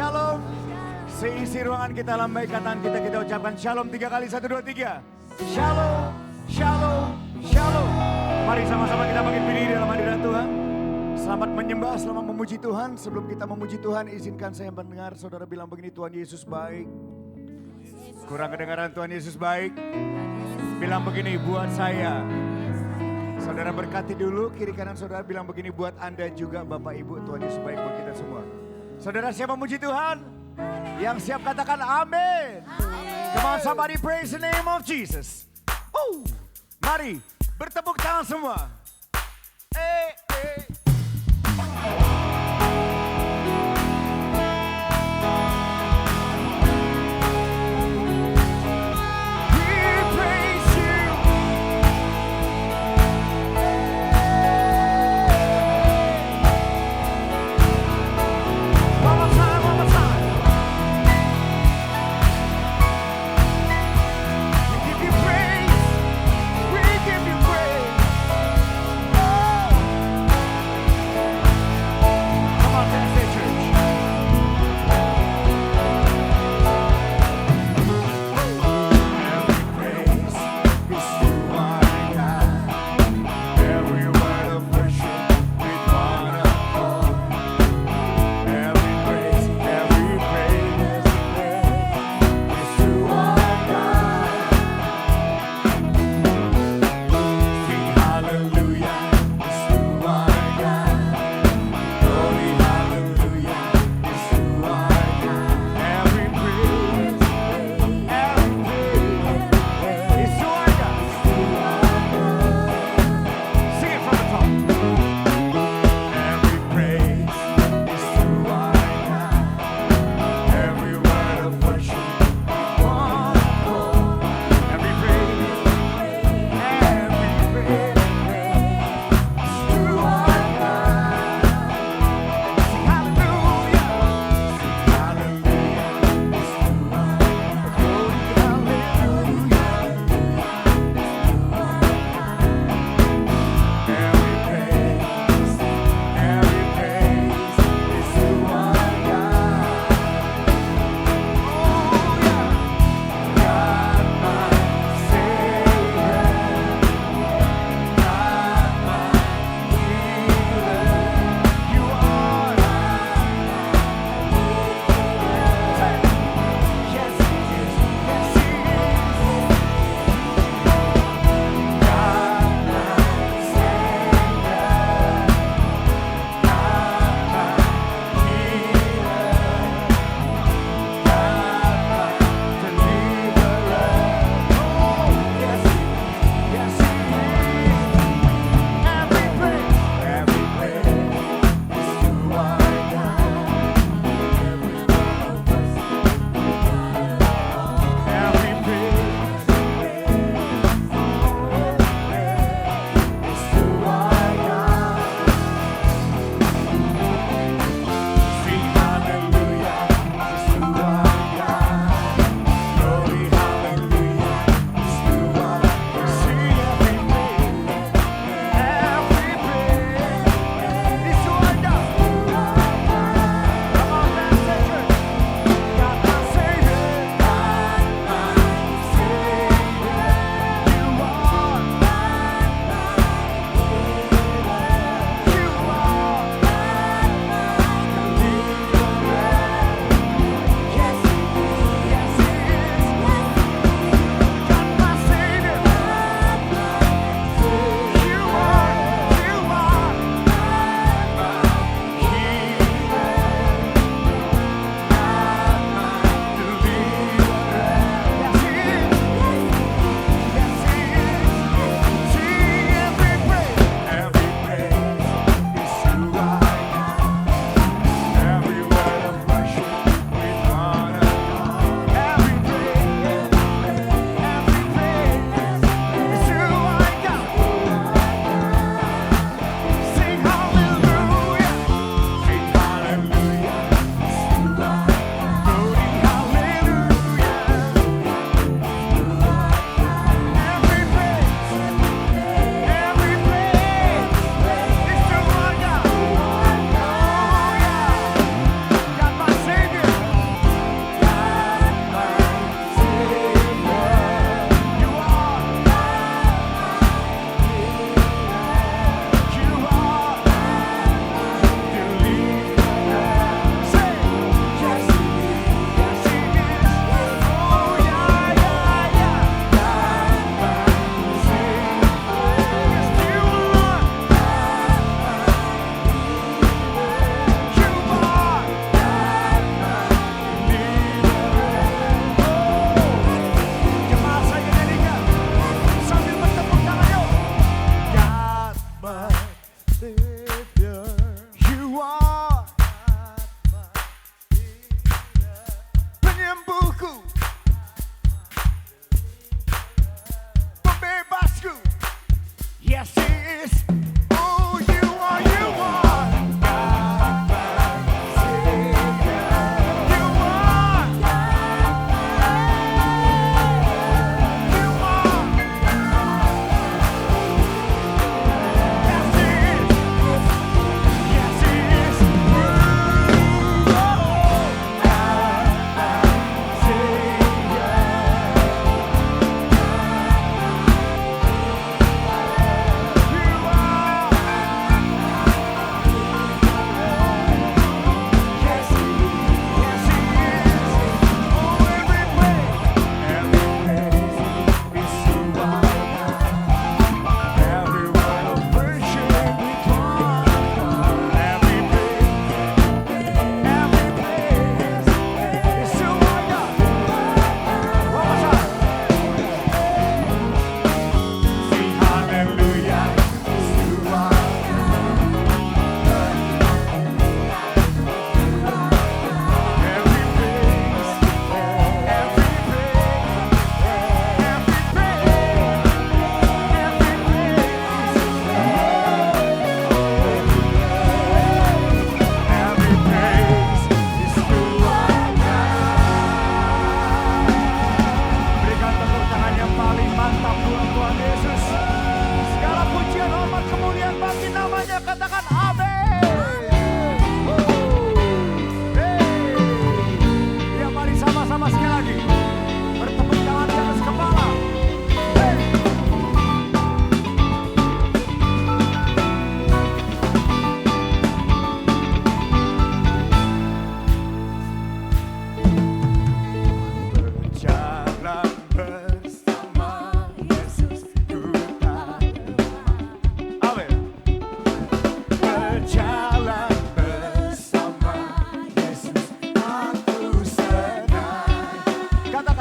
Shalom. Seisi ruangan kita, lambaikan tangan kita ucapkan shalom 3 kali. 1, 2, 3. Shalom, shalom, shalom. Mari sama-sama kita bangkit berdiri dalam hadirat Tuhan. Selamat menyembah, selamat memuji Tuhan. Sebelum kita memuji Tuhan, izinkan saya mendengar saudara bilang begini, Tuhan Yesus baik. Kurang kedengaran, Tuhan Yesus baik. Bilang begini, buat saya. Saudara berkati dulu, kiri kanan saudara bilang begini, buat Anda juga Bapak Ibu, Tuhan Yesus baik buat kita semua. Saudara siap memuji Tuhan? Yang siap katakan amin. Come on somebody praise the name of Jesus. Mari bertepuk tangan semua.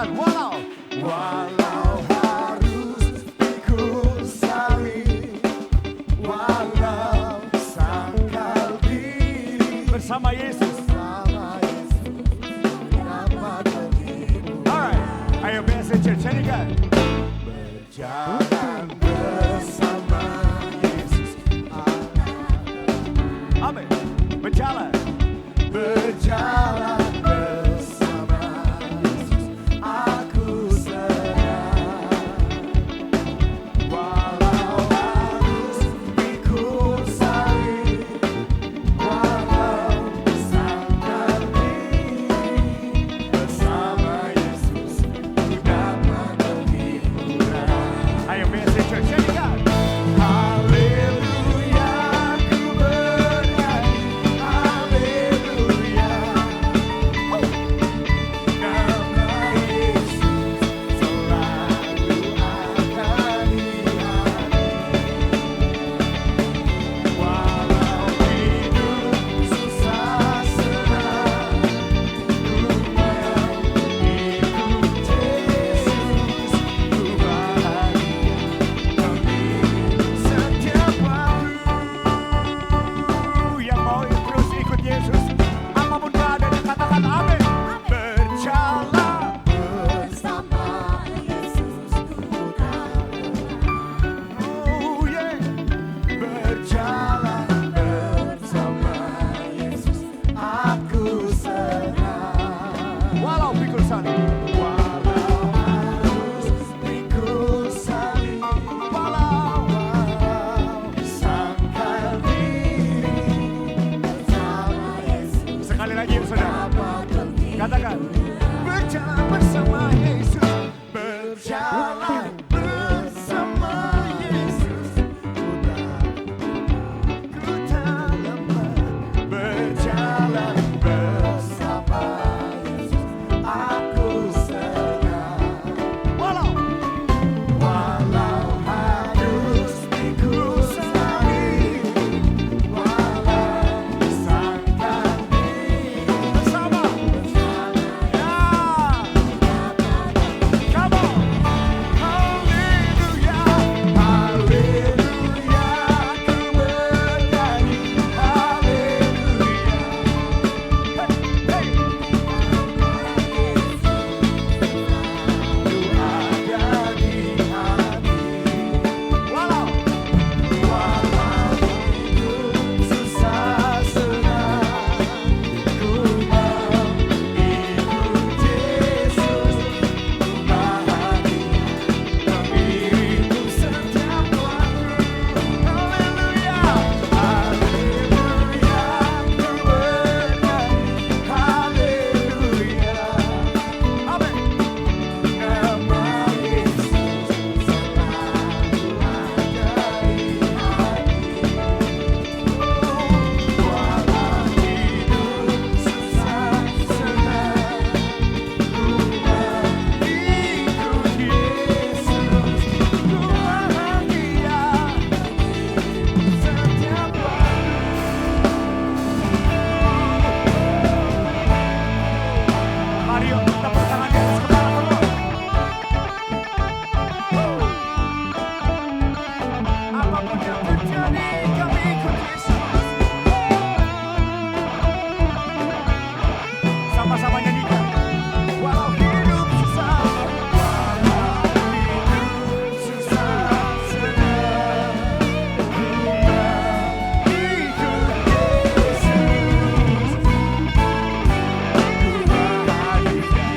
katakan walau harus pikul salib, walau sangkal diri bersama Yesus. Alright, ayo BSC Church nyanyikan. Berjalan bersama Yesus. Amin. Berjalan bersama Yesus, aku serah. Walau harus pikul salib, walau sangkal diri, bersama Yesus ku dapat berhiburan. Ayo BSC Church nyanyikan. Haleluya, ku bernyanyi. Haleluya. Nama Yesus selalu akan dihargai. Walau hidup susah senang, ku mengikut Yesus, ku bahagia memilih setiap waktu. Yang mau terus ikut Yesus, apapun keadaannya katakan amin. Berjalan bersama Yesus, ku oh yeah. Berjalan bersama Yesus, aku serah. Walau pikul salib, walau harus pikul salib, walau sangkal diri, bersama Yesus. Sekali lagi saudara, katakan berjalan bersama Yesus, berjalan bersama Yesus, ku tak lemah. Berjalan bersama Yesus, aku serah. Walau harus pikul salib, walau sangkal diri, bersama ya. Come on. Haleluya, haleluya, ku bernyanyi. Haleluya. Hey, hey. Ku ada di hati. Walau hidup susah senang, ku mengikut Yesus, ku bahagia memilihmu setiap waktu. Haleluya, haleluya, ku bernyanyi. Haleluya. Amin. Nama Yesus selalu ada di hati. Walau hidup susah senang, ku mengikut Yesus, ku bahagia setiap waktu. Mari yuk, tepuk tangan di atas kepala, come on. Apapun yang terjadi, kami ikut Yesus. Sama-sama nyanyikan. Walau hidup susah, walau hidup susah senang, ku mengikut Yesus, ku bahagia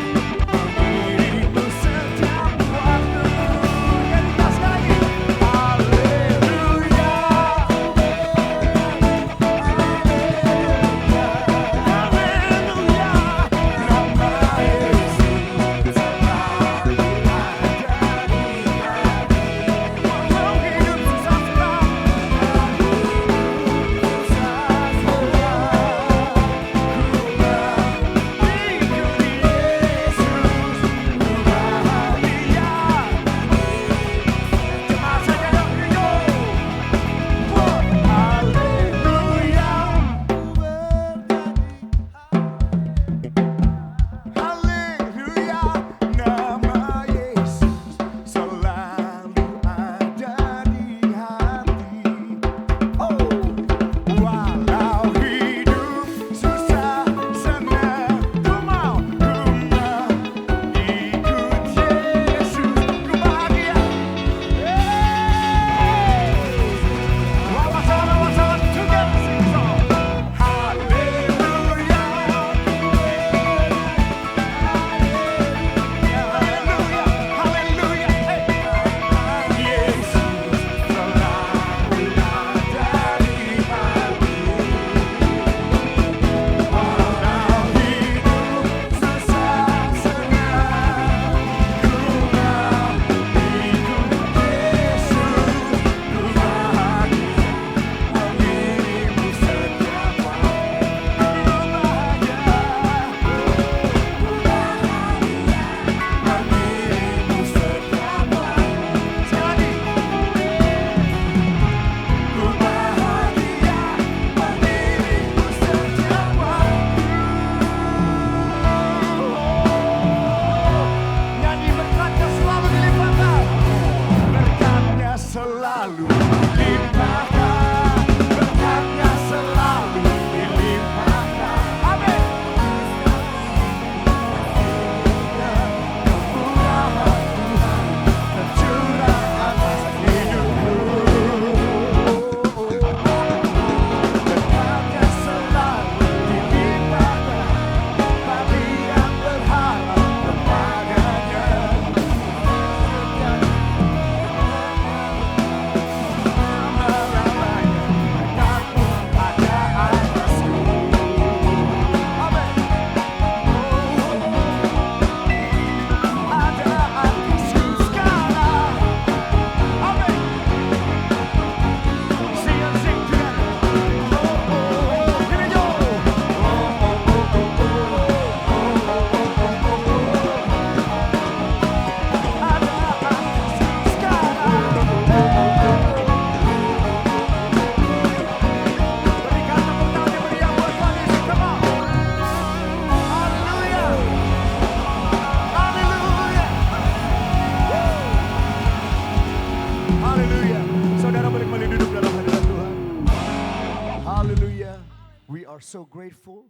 so grateful.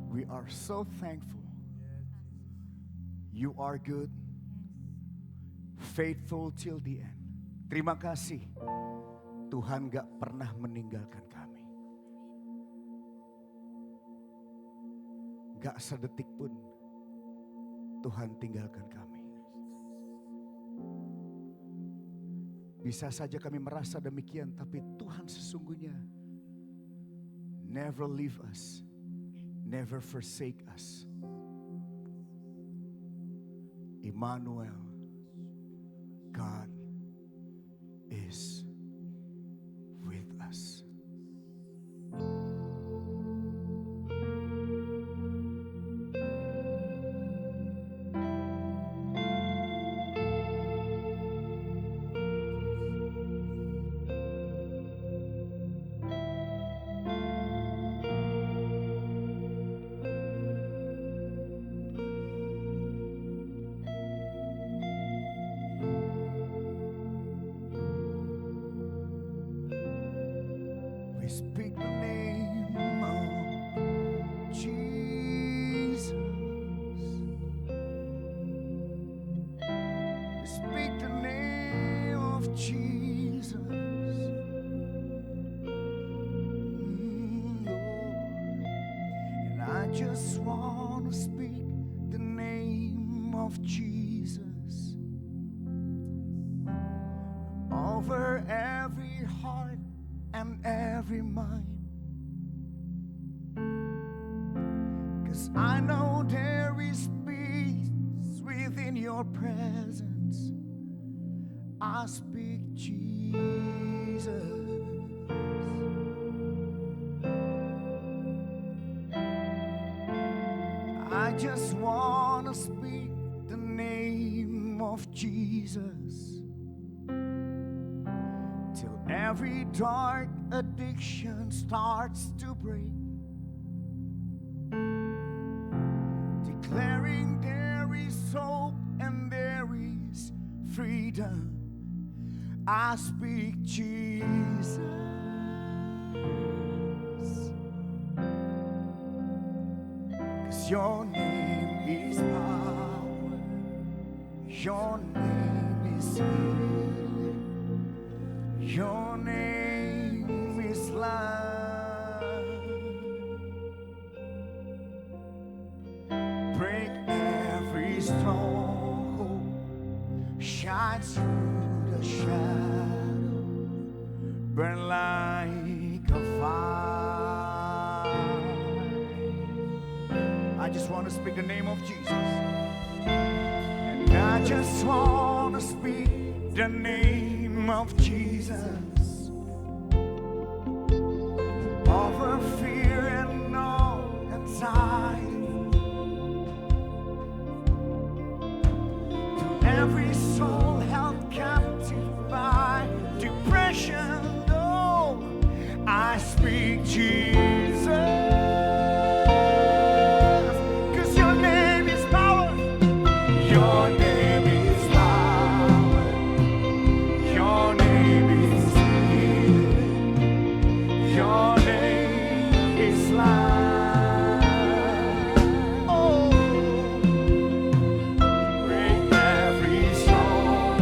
We are so thankful. You are good, faithful till the end. Terima kasih, Tuhan gak pernah meninggalkan kami. Gak sedetik pun Tuhan tinggalkan kami. Bisa saja kami merasa demikian, tapi Tuhan sesungguhnya never leave us, never forsake us. Emmanuel, God is with us. We speak the name of Jesus. We speak the name of Jesus. Lord. And I just want to speak the name of Jesus over every heart and every mind. 'Cause I know there is peace within your presence. I speak Jesus. I just want to speak the name of Jesus. Till every dark addiction starts to break, declaring there is hope and there is freedom. I speak Jesus. 'Cause your name is power, your name is healing. Your name is life. Break every stronghold, shine through the shadow, burn like a fire. I just want to speak the name of Jesus. And I just want to speak the name of Jesus over fear and all anxiety, to every soul held captive by depression. Oh, I speak Jesus. 'Cause your name is power, your name is power. Your name is healing. Your name is life. Oh, break every stronghold,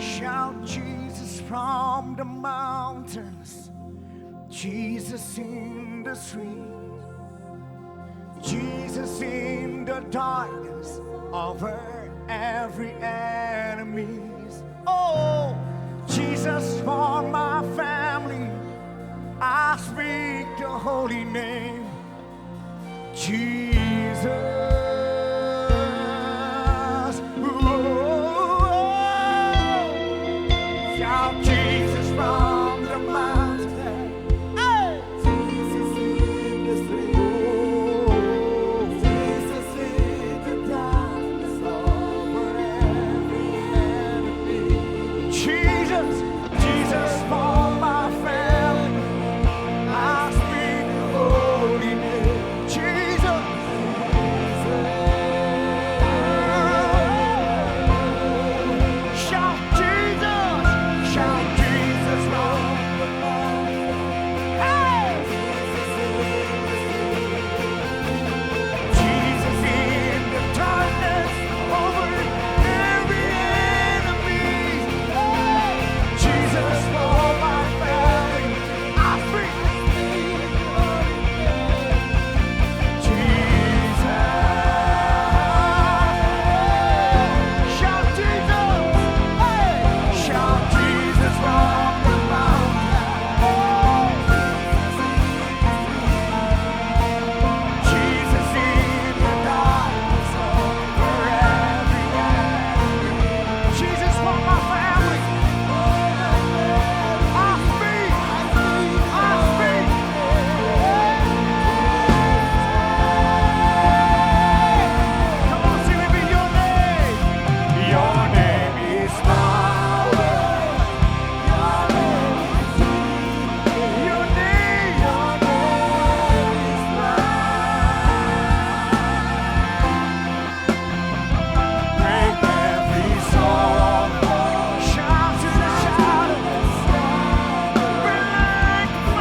Shout Jesus from the mountains, Jesus in the street, Jesus in the darkness over every enemies. Oh, Jesus for my family, I speak the holy name, Jesus. Shout Jesus from the mountain, hey! Jesus in the street, oh, Jesus in the darkness over every enemy. Jesus, Jesus for my family, I speak the holy name, Jesus. Shout Jesus, shout Jesus from the mountain, hey! Jesus in the darkness over every enemy. Hey! Jesus for my family, I speak Jesus. Shout Jesus, hey! Shout Jesus from the mountain. Jesus in the darkness over every enemy. Jesus for my family. I speak. Come on, sing with me, your name. Your name is power. Your name is healing. Your name is life. Break every soul. Shout to the shadows. Bring light to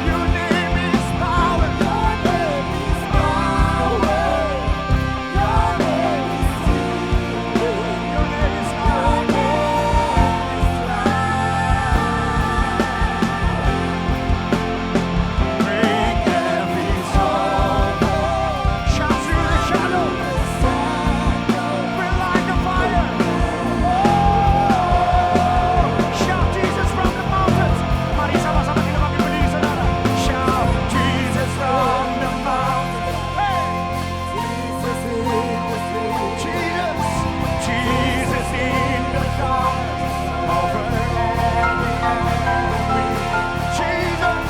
Your name is power. Your name is power. Your name is healing. Your name is life. Break every soul. Shout through the shadows. Bring light to fire. Shout Jesus from the mountains. Mari sama-sama kita bangkit berdiri, saudara. Shout Jesus from the mountains. Hey! Jesus in the street. Jesus in the darkness over every enemy. Jesus.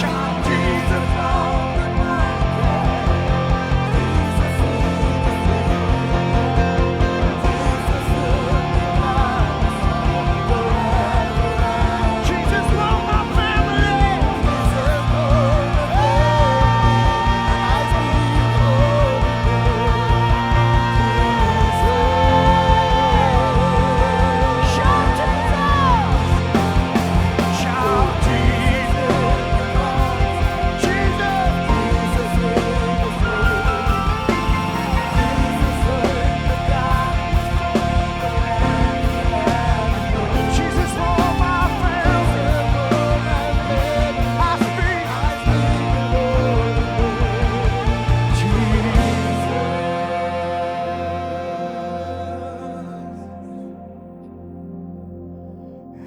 Shout Jesus from the Jesus for my family. Shout Jesus. Shout Jesus. Jesus for my family. I speak.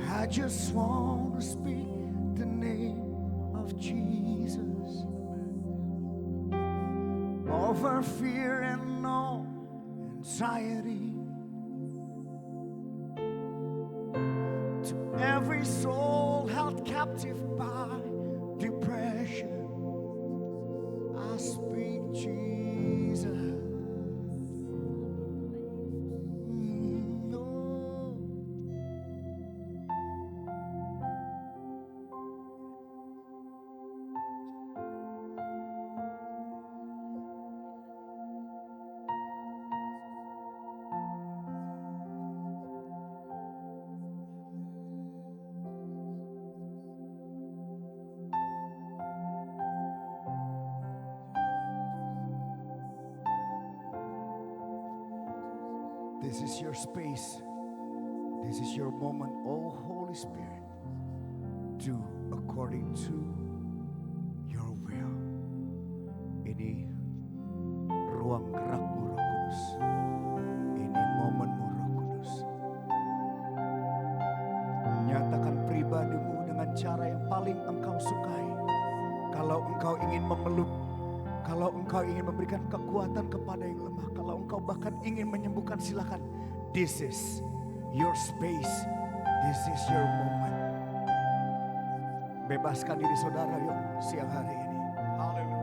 I just want to speak the name of Jesus over fear and all anxiety. To every soul held captive by depression, I speak Jesus. No. This is your space. This is your moment, oh Holy Spirit. Do according to your will. Ini ruang gerakmu Roh Kudus. Ini momenmu Roh Kudus. Nyatakan pribadimu dengan cara yang paling engkau sukai. Kalau engkau ingin memeluk, kalau engkau ingin memberikan kekuatan kepada yang lemah, kalau engkau bahkan ingin menyembuhkan, silakan. This is your space. This is your moment. Bebaskan diri saudara yuk siang hari ini. Haleluya.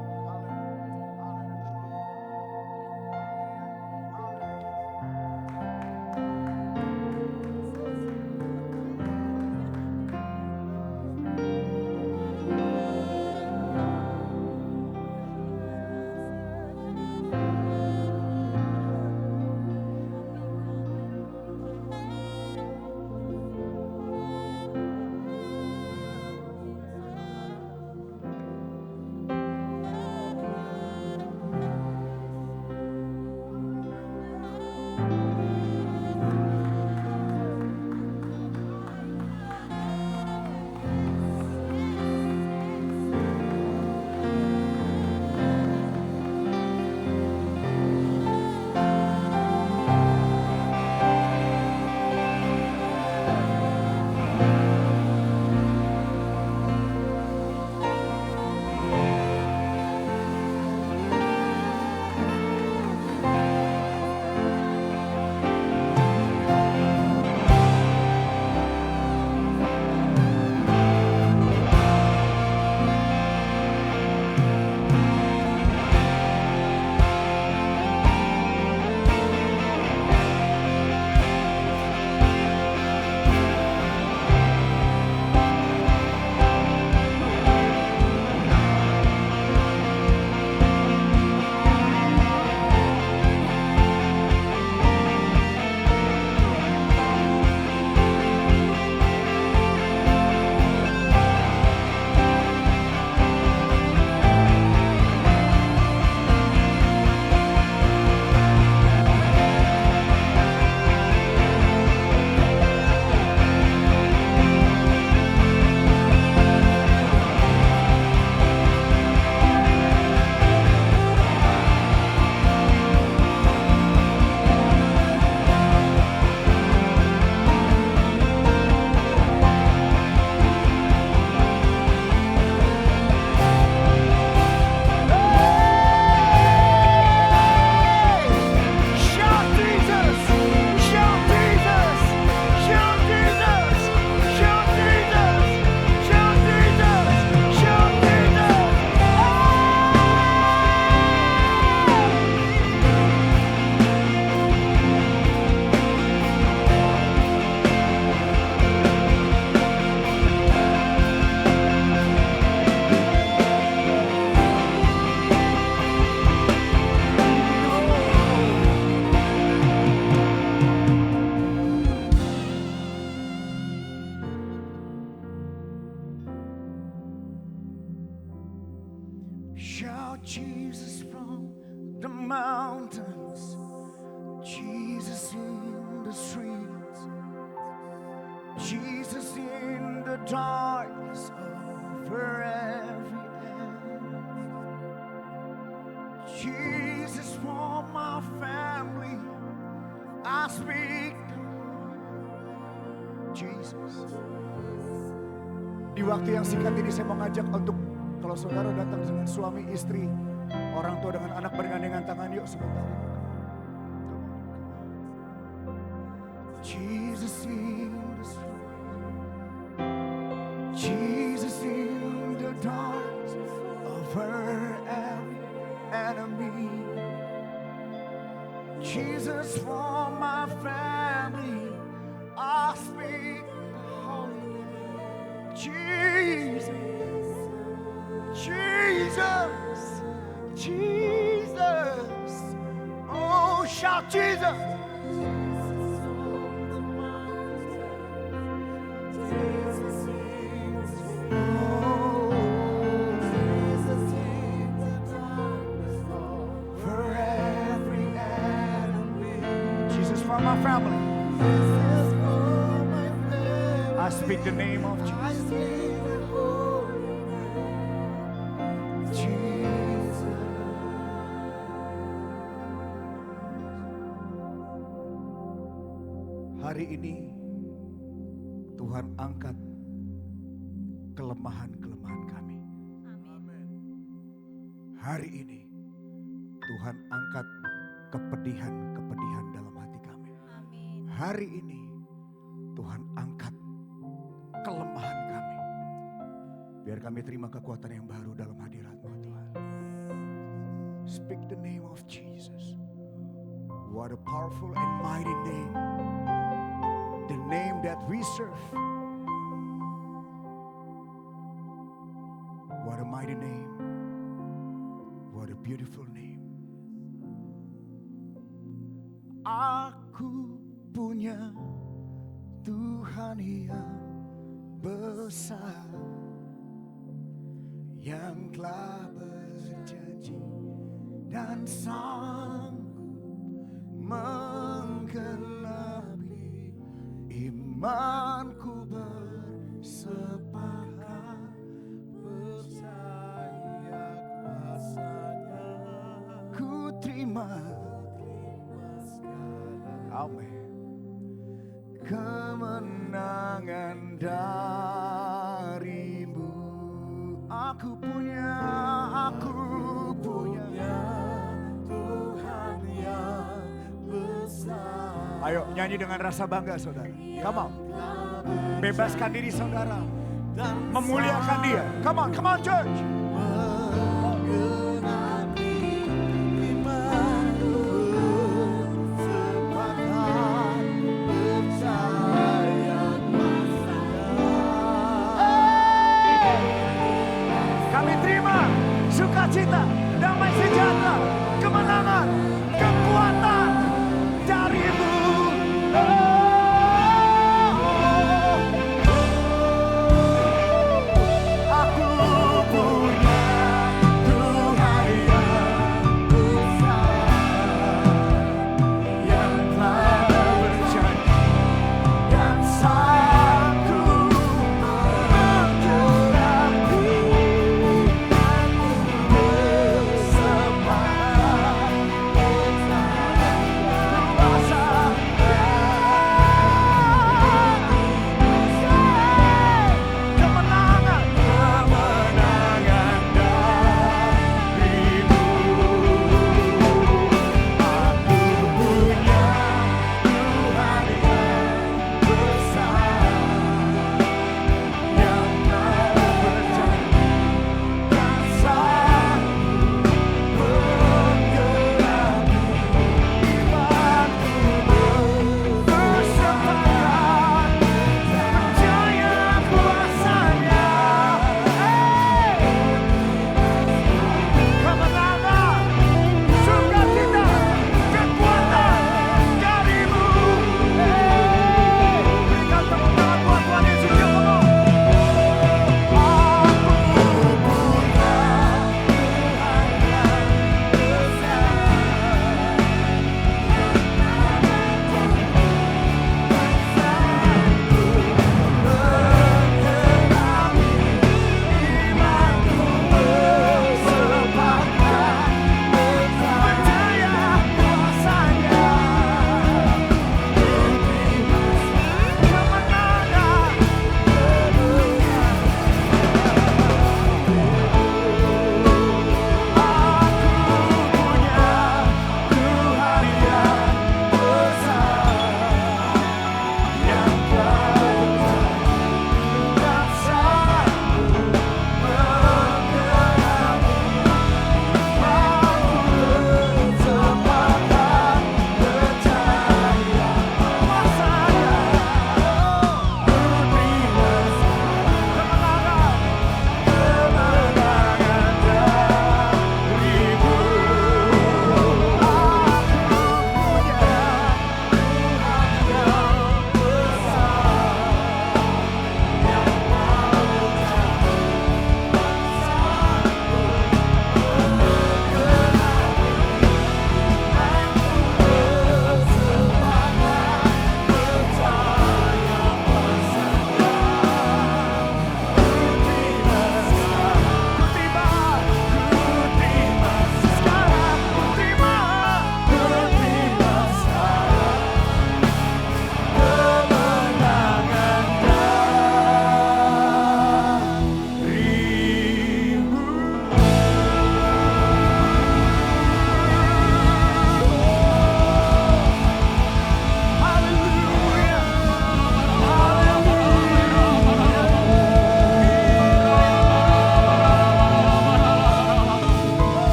Shout Jesus from the mountains, Jesus in the streets, Jesus in the darkness over every end, Jesus for my family, I speak Jesus. Di waktu yang singkat ini saya mengajak untuk kalau saudara datang dengan suami, istri, orang tua dengan anak bergandengan tangan, yuk sebentar. Jesus in the street, Jesus in the darkness over every enemy, Jesus for my family, I speak the holy name, Jesus. Jesus, Jesus, oh shout Jesus. Jesus for my family. I speak the name of Jesus. Hari ini Tuhan angkat kelemahan-kelemahan kami. Hari ini Tuhan angkat kepedihan-kepedihan dalam hati kami. Hari ini Tuhan angkat kelemahan kami. Biar kami terima kekuatan yang baru dalam hadirat-Mu Tuhan. Speak the name of Jesus. What a powerful and mighty name. The name that we serve. What a mighty name. What a beautiful name. Aku punya Tuhan yang besar, yang telah berjanji dan sanggup menggenapi imanku bersepakat percaya kuasanya. Ku terima amin kemenangan darimu. Aku punya Tuhan yang besar. Ayo nyanyi dengan rasa bangga saudara. Come on. Bebaskan diri saudara. Memuliakan dia. Come on church. Kami terima sukacita, damai sejahtera, kemenangan, kekuatan darimu. Aku punya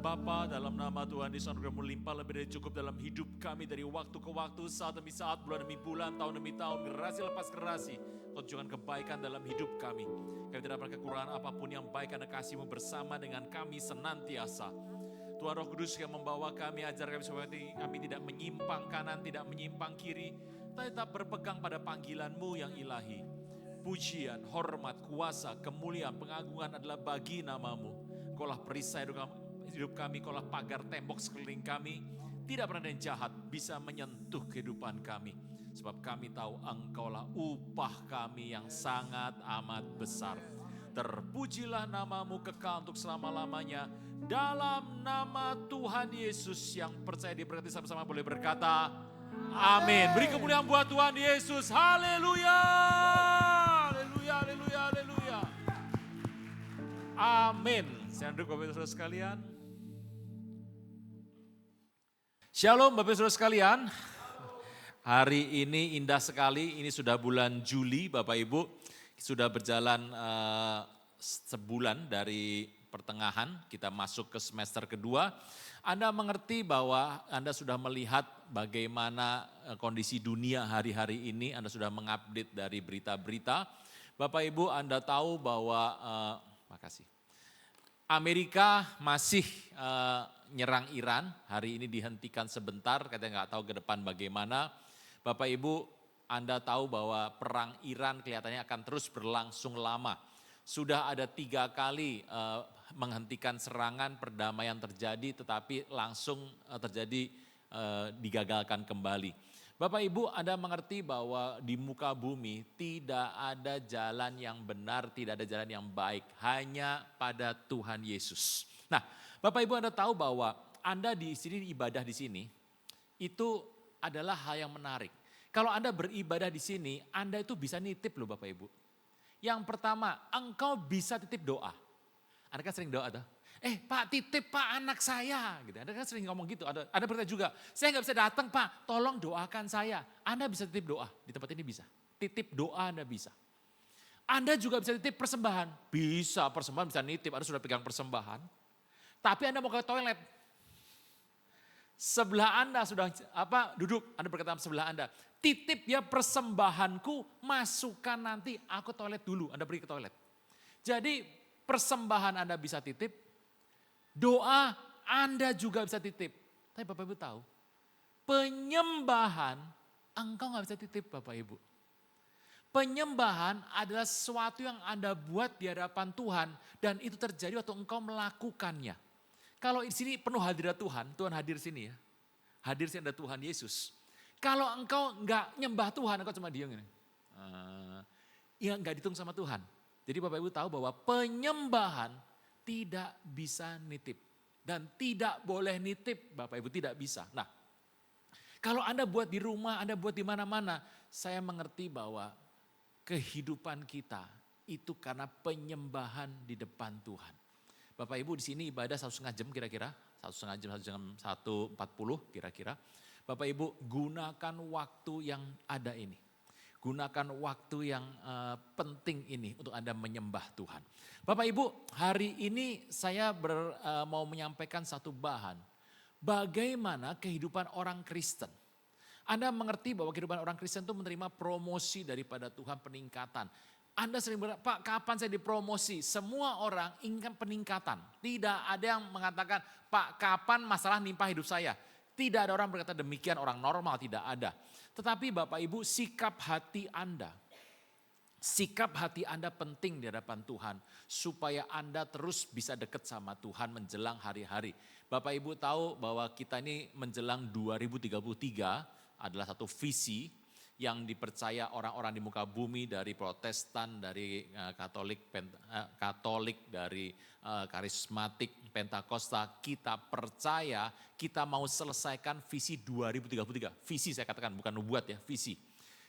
Bapa, dalam nama Tuhan Yesus, anugerah-Mu limpah lebih dari cukup dalam hidup kami dari waktu ke waktu, saat demi saat, bulan demi bulan, tahun demi tahun, generasi lepas generasi. Kau tunjukkan kebaikan dalam hidup kami. Kami tidak pernah kekurangan apapun yang baik karena kasih-Mu bersama dengan kami senantiasa. Tuhan Roh Kudus yang membawa kami, ajar kami supaya kami tidak menyimpang kanan, tidak menyimpang kiri, tapi tetap berpegang pada panggilan-Mu yang ilahi. Pujian, hormat, kuasa, kemuliaan, pengagungan adalah bagi nama-Mu. Kaulah perisai hidup kami, kaulah pagar tembok sekeliling kami. Tidak pernah ada yang jahat bisa menyentuh kehidupan kami. Sebab kami tahu Engkaulah upah kami yang sangat amat besar. Terpujilah nama-Mu kekal untuk selama-lamanya. Dalam nama Tuhan Yesus yang percaya diberkati sama-sama boleh berkata, amin. Beri kemuliaan buat Tuhan Yesus. Haleluya. Haleluya, haleluya, haleluya. Amin. Saya duduk Bapak Ibu Saudara sekalian. Shalom Bapak Ibu Saudara sekalian. Hari ini indah sekali, ini sudah bulan Juli Bapak Ibu. Sudah berjalan sebulan dari pertengahan, kita masuk ke semester kedua. Anda mengerti bahwa Anda sudah melihat bagaimana kondisi dunia hari-hari ini, Anda sudah mengupdate dari berita-berita. Bapak Ibu Anda tahu bahwa, makasih. Amerika masih nyerang Iran, hari ini dihentikan sebentar, katanya nggak tahu ke depan bagaimana. Bapak Ibu, Anda tahu bahwa perang Iran kelihatannya akan terus berlangsung lama. Sudah ada 3 kali menghentikan serangan, perdamaian terjadi, tetapi langsung terjadi digagalkan kembali. Bapak Ibu, Anda mengerti bahwa di muka bumi tidak ada jalan yang benar, tidak ada jalan yang baik, hanya pada Tuhan Yesus. Nah, Bapak Ibu Anda tahu bahwa Anda di sini ibadah di sini itu adalah hal yang menarik. Kalau Anda beribadah di sini, Anda itu bisa nitip loh Bapak Ibu. Yang pertama, engkau bisa titip doa. Anda kan sering doa tuh. Pak titip Pak anak saya. Gitu. Anda kan sering ngomong gitu. Ada berkata juga, saya nggak bisa datang Pak, tolong doakan saya. Anda bisa titip doa, di tempat ini bisa. Titip doa Anda bisa. Anda juga bisa titip persembahan. Bisa, persembahan bisa nitip, Anda sudah pegang persembahan. Tapi Anda mau ke toilet. Sebelah Anda sudah duduk, Anda berkata sebelah Anda. Titip ya persembahanku, masukkan nanti aku toilet dulu, Anda pergi ke toilet. Jadi persembahan Anda bisa titip, doa Anda juga bisa titip. Tapi Bapak Ibu tahu, penyembahan engkau gak bisa titip Bapak Ibu. Penyembahan adalah sesuatu yang Anda buat di hadapan Tuhan dan itu terjadi waktu engkau melakukannya. Kalau di sini penuh hadirat Tuhan, Tuhan hadir sini ya. Hadir sini ada Tuhan Yesus. Kalau engkau enggak nyembah Tuhan, engkau cuma diam gini. Ya enggak dihitung sama Tuhan. Jadi Bapak Ibu tahu bahwa penyembahan tidak bisa nitip. Dan tidak boleh nitip Bapak Ibu, tidak bisa. Nah, kalau Anda buat di rumah, Anda buat di mana-mana, saya mengerti bahwa kehidupan kita itu karena penyembahan di depan Tuhan. Bapak Ibu di sini ibadah 1,5 jam kira-kira, 1,5 jam, 1 jam 1:40 kira-kira. Bapak Ibu gunakan waktu yang ada ini. Gunakan waktu yang penting ini untuk Anda menyembah Tuhan. Bapak Ibu hari ini saya mau menyampaikan satu bahan. Bagaimana kehidupan orang Kristen. Anda mengerti bahwa kehidupan orang Kristen itu menerima promosi daripada Tuhan, peningkatan. Anda sering berkata, Pak kapan saya dipromosi? Semua orang ingin peningkatan. Tidak ada yang mengatakan, Pak kapan masalah nimpa hidup saya? Tidak ada orang berkata demikian, orang normal tidak ada. Tetapi Bapak Ibu sikap hati Anda penting di hadapan Tuhan. Supaya Anda terus bisa dekat sama Tuhan menjelang hari-hari. Bapak Ibu tahu bahwa kita ini menjelang 2033 adalah satu visi yang dipercaya orang-orang di muka bumi dari Protestan, dari Katolik, dari karismatik, Pentakosta. Kita percaya kita mau selesaikan visi 2033. Visi saya katakan bukan nubuat ya, visi.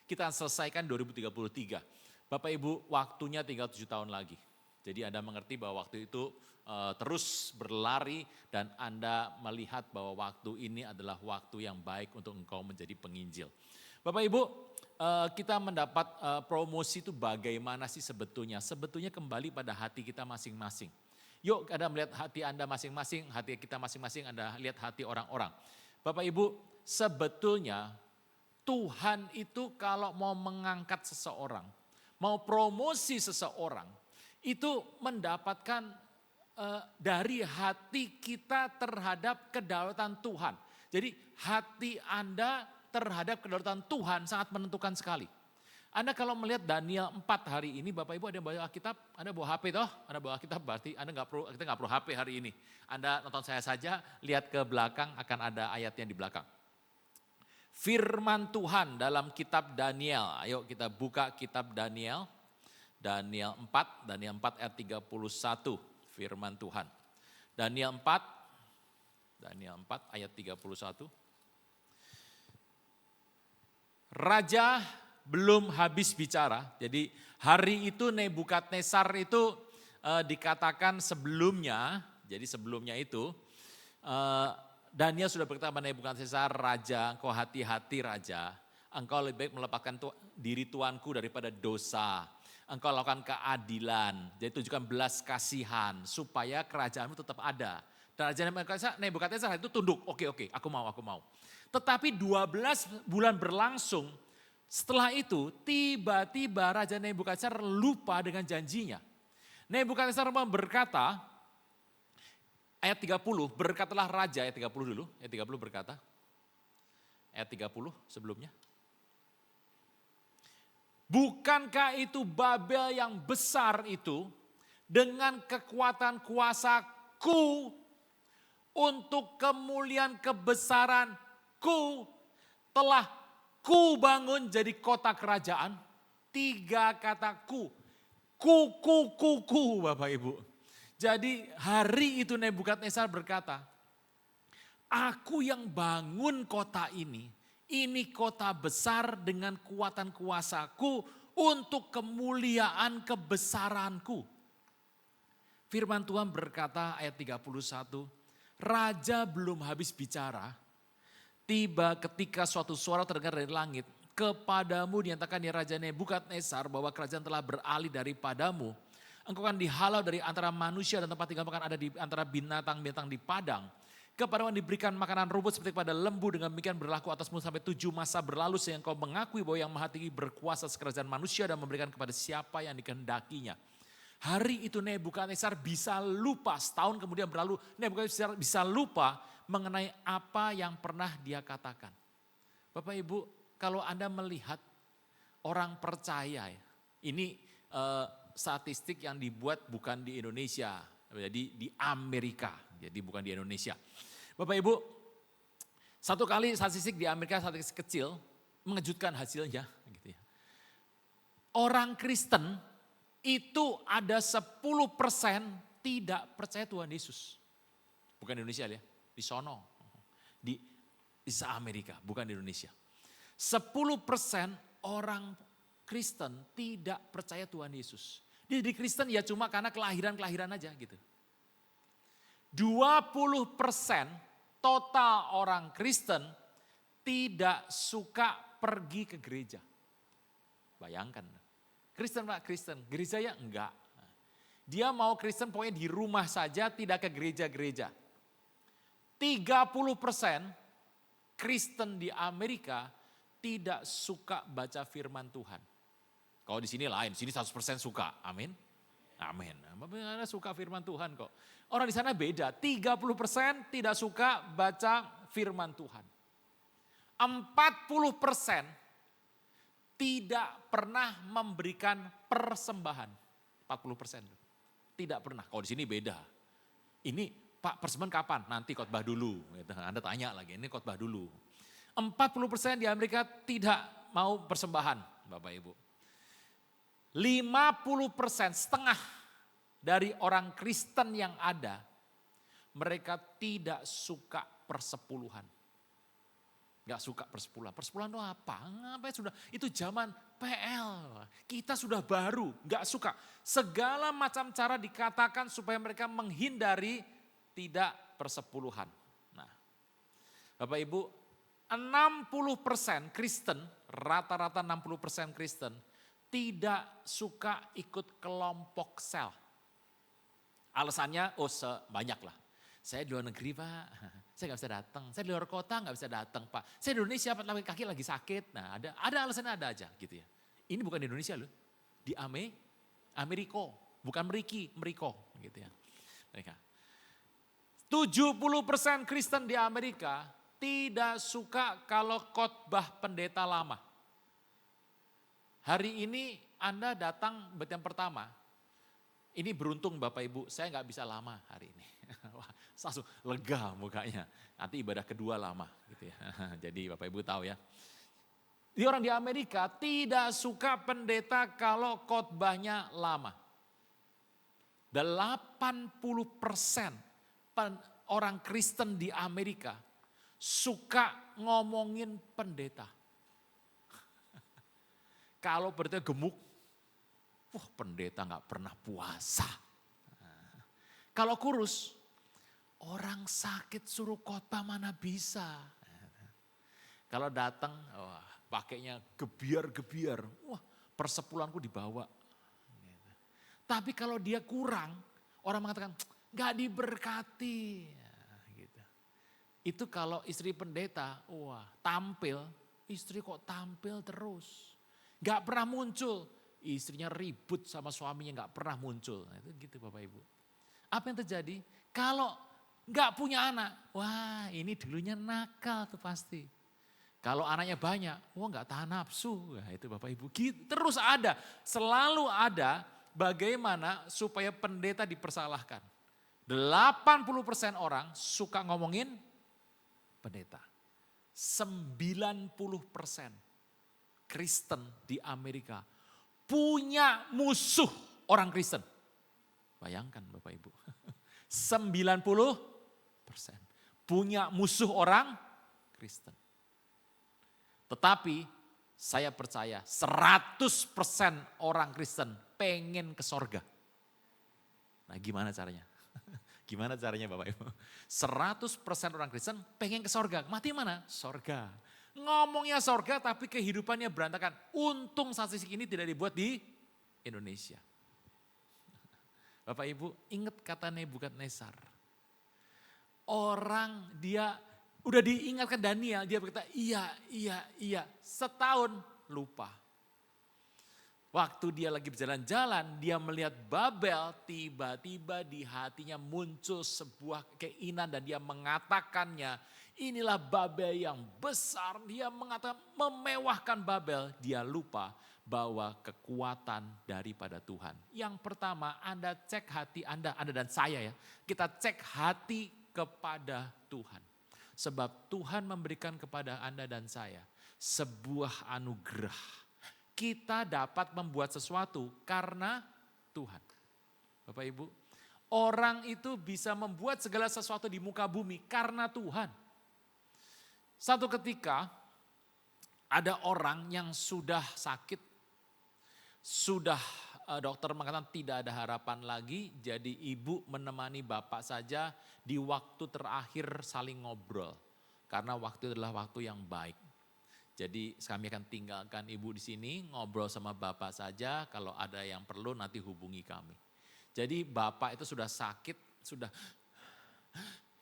Kita akan selesaikan 2033. Bapak Ibu waktunya tinggal 7 tahun lagi. Jadi Anda mengerti bahwa waktu itu terus berlari dan Anda melihat bahwa waktu ini adalah waktu yang baik untuk engkau menjadi penginjil. Bapak Ibu, kita mendapat promosi itu bagaimana sih sebetulnya? Sebetulnya kembali pada hati kita masing-masing. Yuk Anda melihat hati Anda masing-masing, hati kita masing-masing, Anda lihat hati orang-orang. Bapak Ibu, sebetulnya Tuhan itu kalau mau mengangkat seseorang, mau promosi seseorang, itu mendapatkan dari hati kita terhadap kedaulatan Tuhan. Jadi hati Anda terhadap kedaulatan Tuhan sangat menentukan sekali. Anda kalau melihat Daniel 4 hari ini, Bapak Ibu ada yang bawa Alkitab, Anda bawa HP toh? Anda bawa Alkitab berarti kita nggak perlu HP hari ini. Anda nonton saya saja, lihat ke belakang akan ada ayatnya di belakang. Firman Tuhan dalam kitab Daniel, ayo kita buka kitab Daniel. Daniel 4 ayat 31, firman Tuhan. Daniel 4 ayat 31. Raja belum habis bicara, jadi hari itu Nebukadnezar itu dikatakan sebelumnya, jadi sebelumnya itu Daniel sudah berkata kepada Nebukadnezar, raja, engkau hati-hati raja, engkau lebih baik melepaskan diri tuanku daripada dosa. Engkau lakukan keadilan, jadi tunjukkan belas kasihan supaya kerajaanmu tetap ada. Dan Raja Nebukadnezar itu tunduk, oke, aku mau. Tetapi 12 bulan berlangsung, setelah itu tiba-tiba Raja Nebukadnezar lupa dengan janjinya. Nebukadnezar berkata, ayat 30, berkatalah raja, ayat 30 dulu, ayat 30 berkata, ayat 30 sebelumnya. Bukankah itu Babel yang besar itu dengan kekuatan kuasaku untuk kemuliaan kebesaranku telah ku bangun jadi kota kerajaan. 3 kata ku Bapak Ibu. Jadi hari itu Nebukadnezar berkata, aku yang bangun kota ini kota besar dengan kekuatan kuasaku untuk kemuliaan kebesaranku. Firman Tuhan berkata ayat 31, raja belum habis bicara, tiba ketika suatu suara terdengar dari langit, kepadamu dinyatakan ya Raja Nebukadnezar bahwa kerajaan telah beralih daripadamu. Engkau akan dihalau dari antara manusia dan tempat tinggal akan ada di antara binatang-binatang di padang. Kepadamu diberikan makanan rumput seperti pada lembu, dengan demikian berlaku atasmu sampai 7 masa berlalu sehingga engkau mengakui bahwa yang maha tinggi berkuasa atas kerajaan manusia dan memberikan kepada siapa yang dikehendakinya. Hari itu Nebukadnezar bisa lupa, setahun kemudian berlalu Nebukadnezar bisa lupa mengenai apa yang pernah dia katakan. Bapak Ibu, kalau Anda melihat orang percaya, ini statistik yang dibuat bukan di Indonesia, jadi di Amerika, jadi bukan di Indonesia. Bapak Ibu, satu kali statistik di Amerika, statistik kecil, mengejutkan hasilnya. Gitu ya. Orang Kristen itu ada 10% tidak percaya Tuhan Yesus. Bukan di Indonesia ya, di sono. Di Amerika, bukan di Indonesia. 10% orang Kristen tidak percaya Tuhan Yesus. Jadi Kristen ya cuma karena kelahiran aja gitu. 20% total orang Kristen tidak suka pergi ke gereja. Bayangkan. Kristen Pak, Kristen. Gereja ya enggak. Dia mau Kristen pokoknya di rumah saja, tidak ke gereja-gereja. 30% Kristen di Amerika tidak suka baca firman Tuhan. Kalau di sini lain, sini 100% suka. Amin. Amin. Anda suka firman Tuhan kok. Orang di sana beda, 30% tidak suka baca firman Tuhan. 40% tidak pernah memberikan persembahan. 40%. Tidak pernah. Kalau di sini beda. Ini Pak persembahan kapan? Nanti khotbah dulu. Anda tanya lagi, ini khotbah dulu. 40% di Amerika tidak mau persembahan, Bapak Ibu. 50%, setengah dari orang Kristen yang ada, mereka tidak suka persepuluhan. Gak suka persepuluhan. Persepuluhan itu apa? Ngapain sudah? Itu zaman PL. Kita sudah baru, gak suka. Segala macam cara dikatakan supaya mereka menghindari tidak persepuluhan. Nah, Bapak Ibu, 60% Kristen, rata-rata 60% Kristen, tidak suka ikut kelompok sel. Alasannya, banyak lah. Saya di luar negeri Pak, saya gak bisa datang. Saya di luar kota gak bisa datang Pak. Saya di Indonesia kaki lagi sakit. Nah ada alasannya ada aja gitu ya. Ini bukan di Indonesia loh, di Amerika, bukan Meriko gitu ya. Mereka 70% Kristen di Amerika tidak suka kalau khotbah pendeta lama. Hari ini Anda datang buat yang pertama. Ini beruntung Bapak Ibu, saya gak bisa lama hari ini. Wah, langsung lega mukanya. Nanti ibadah kedua lama gitu ya. Jadi Bapak Ibu tahu ya. Di orang di Amerika tidak suka pendeta kalau khotbahnya lama. 80% orang Kristen di Amerika suka ngomongin pendeta. Kalau pendeta gemuk, wah pendeta gak pernah puasa. Kalau kurus, orang sakit suruh khotbah mana bisa. Kalau datang, wah, pakainya gebiar-gebiar, wah persepuluhanku dibawa. Tapi kalau dia kurang, orang mengatakan gak diberkati. Gitu. Itu kalau istri pendeta, wah tampil, istri kok tampil terus. Gak pernah muncul, istrinya ribut sama suaminya gak pernah muncul. Nah, itu gitu Bapak Ibu. Apa yang terjadi? Kalau gak punya anak, wah ini dulunya nakal tuh pasti. Kalau anaknya banyak, wah gak tahan nafsu. Nah, itu Bapak Ibu, terus ada, selalu ada bagaimana supaya pendeta dipersalahkan. 80% orang suka ngomongin pendeta. 90% Kristen di Amerika punya musuh orang Kristen. Bayangkan Bapak Ibu, 90% punya musuh orang Kristen. Tetapi saya percaya 100% orang Kristen pengen ke sorga. Nah gimana caranya? Gimana caranya Bapak Ibu? 100% orang Kristen pengen ke sorga. Mati mana? Sorga. Ngomongnya sorga tapi kehidupannya berantakan. Untung statistik ini tidak dibuat di Indonesia. Bapak Ibu ingat kata Nebukadnezar. Orang dia udah diingatkan Daniel, dia berkata iya. Setahun lupa. Waktu dia lagi berjalan-jalan, dia melihat Babel, tiba-tiba di hatinya muncul sebuah keinginan dan dia mengatakannya, inilah Babel yang besar. Dia mengatakan memewahkan Babel, dia lupa bahwa kekuatan daripada Tuhan. Yang pertama, Anda cek hati Anda dan saya ya. Kita cek hati kepada Tuhan. Sebab Tuhan memberikan kepada Anda dan saya sebuah anugerah. Kita dapat membuat sesuatu karena Tuhan. Bapak Ibu, orang itu bisa membuat segala sesuatu di muka bumi karena Tuhan. Satu ketika ada orang yang sudah sakit, sudah dokter mengatakan tidak ada harapan lagi, jadi ibu menemani bapak saja di waktu terakhir saling ngobrol. Karena waktu itu adalah waktu yang baik. Jadi kami akan tinggalkan ibu di sini, ngobrol sama bapak saja, kalau ada yang perlu nanti hubungi kami. Jadi bapak itu sudah sakit, sudah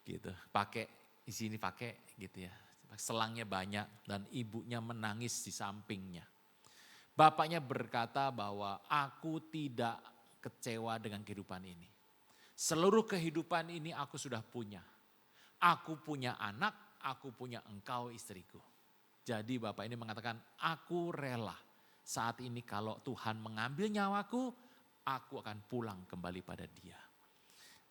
gitu, pakai di sini pakai gitu ya. Selangnya banyak dan ibunya menangis di sampingnya. Bapaknya berkata bahwa aku tidak kecewa dengan kehidupan ini. Seluruh kehidupan ini aku sudah punya. Aku punya anak, aku punya engkau istriku. Jadi bapak ini mengatakan aku rela saat ini kalau Tuhan mengambil nyawaku, aku akan pulang kembali pada dia.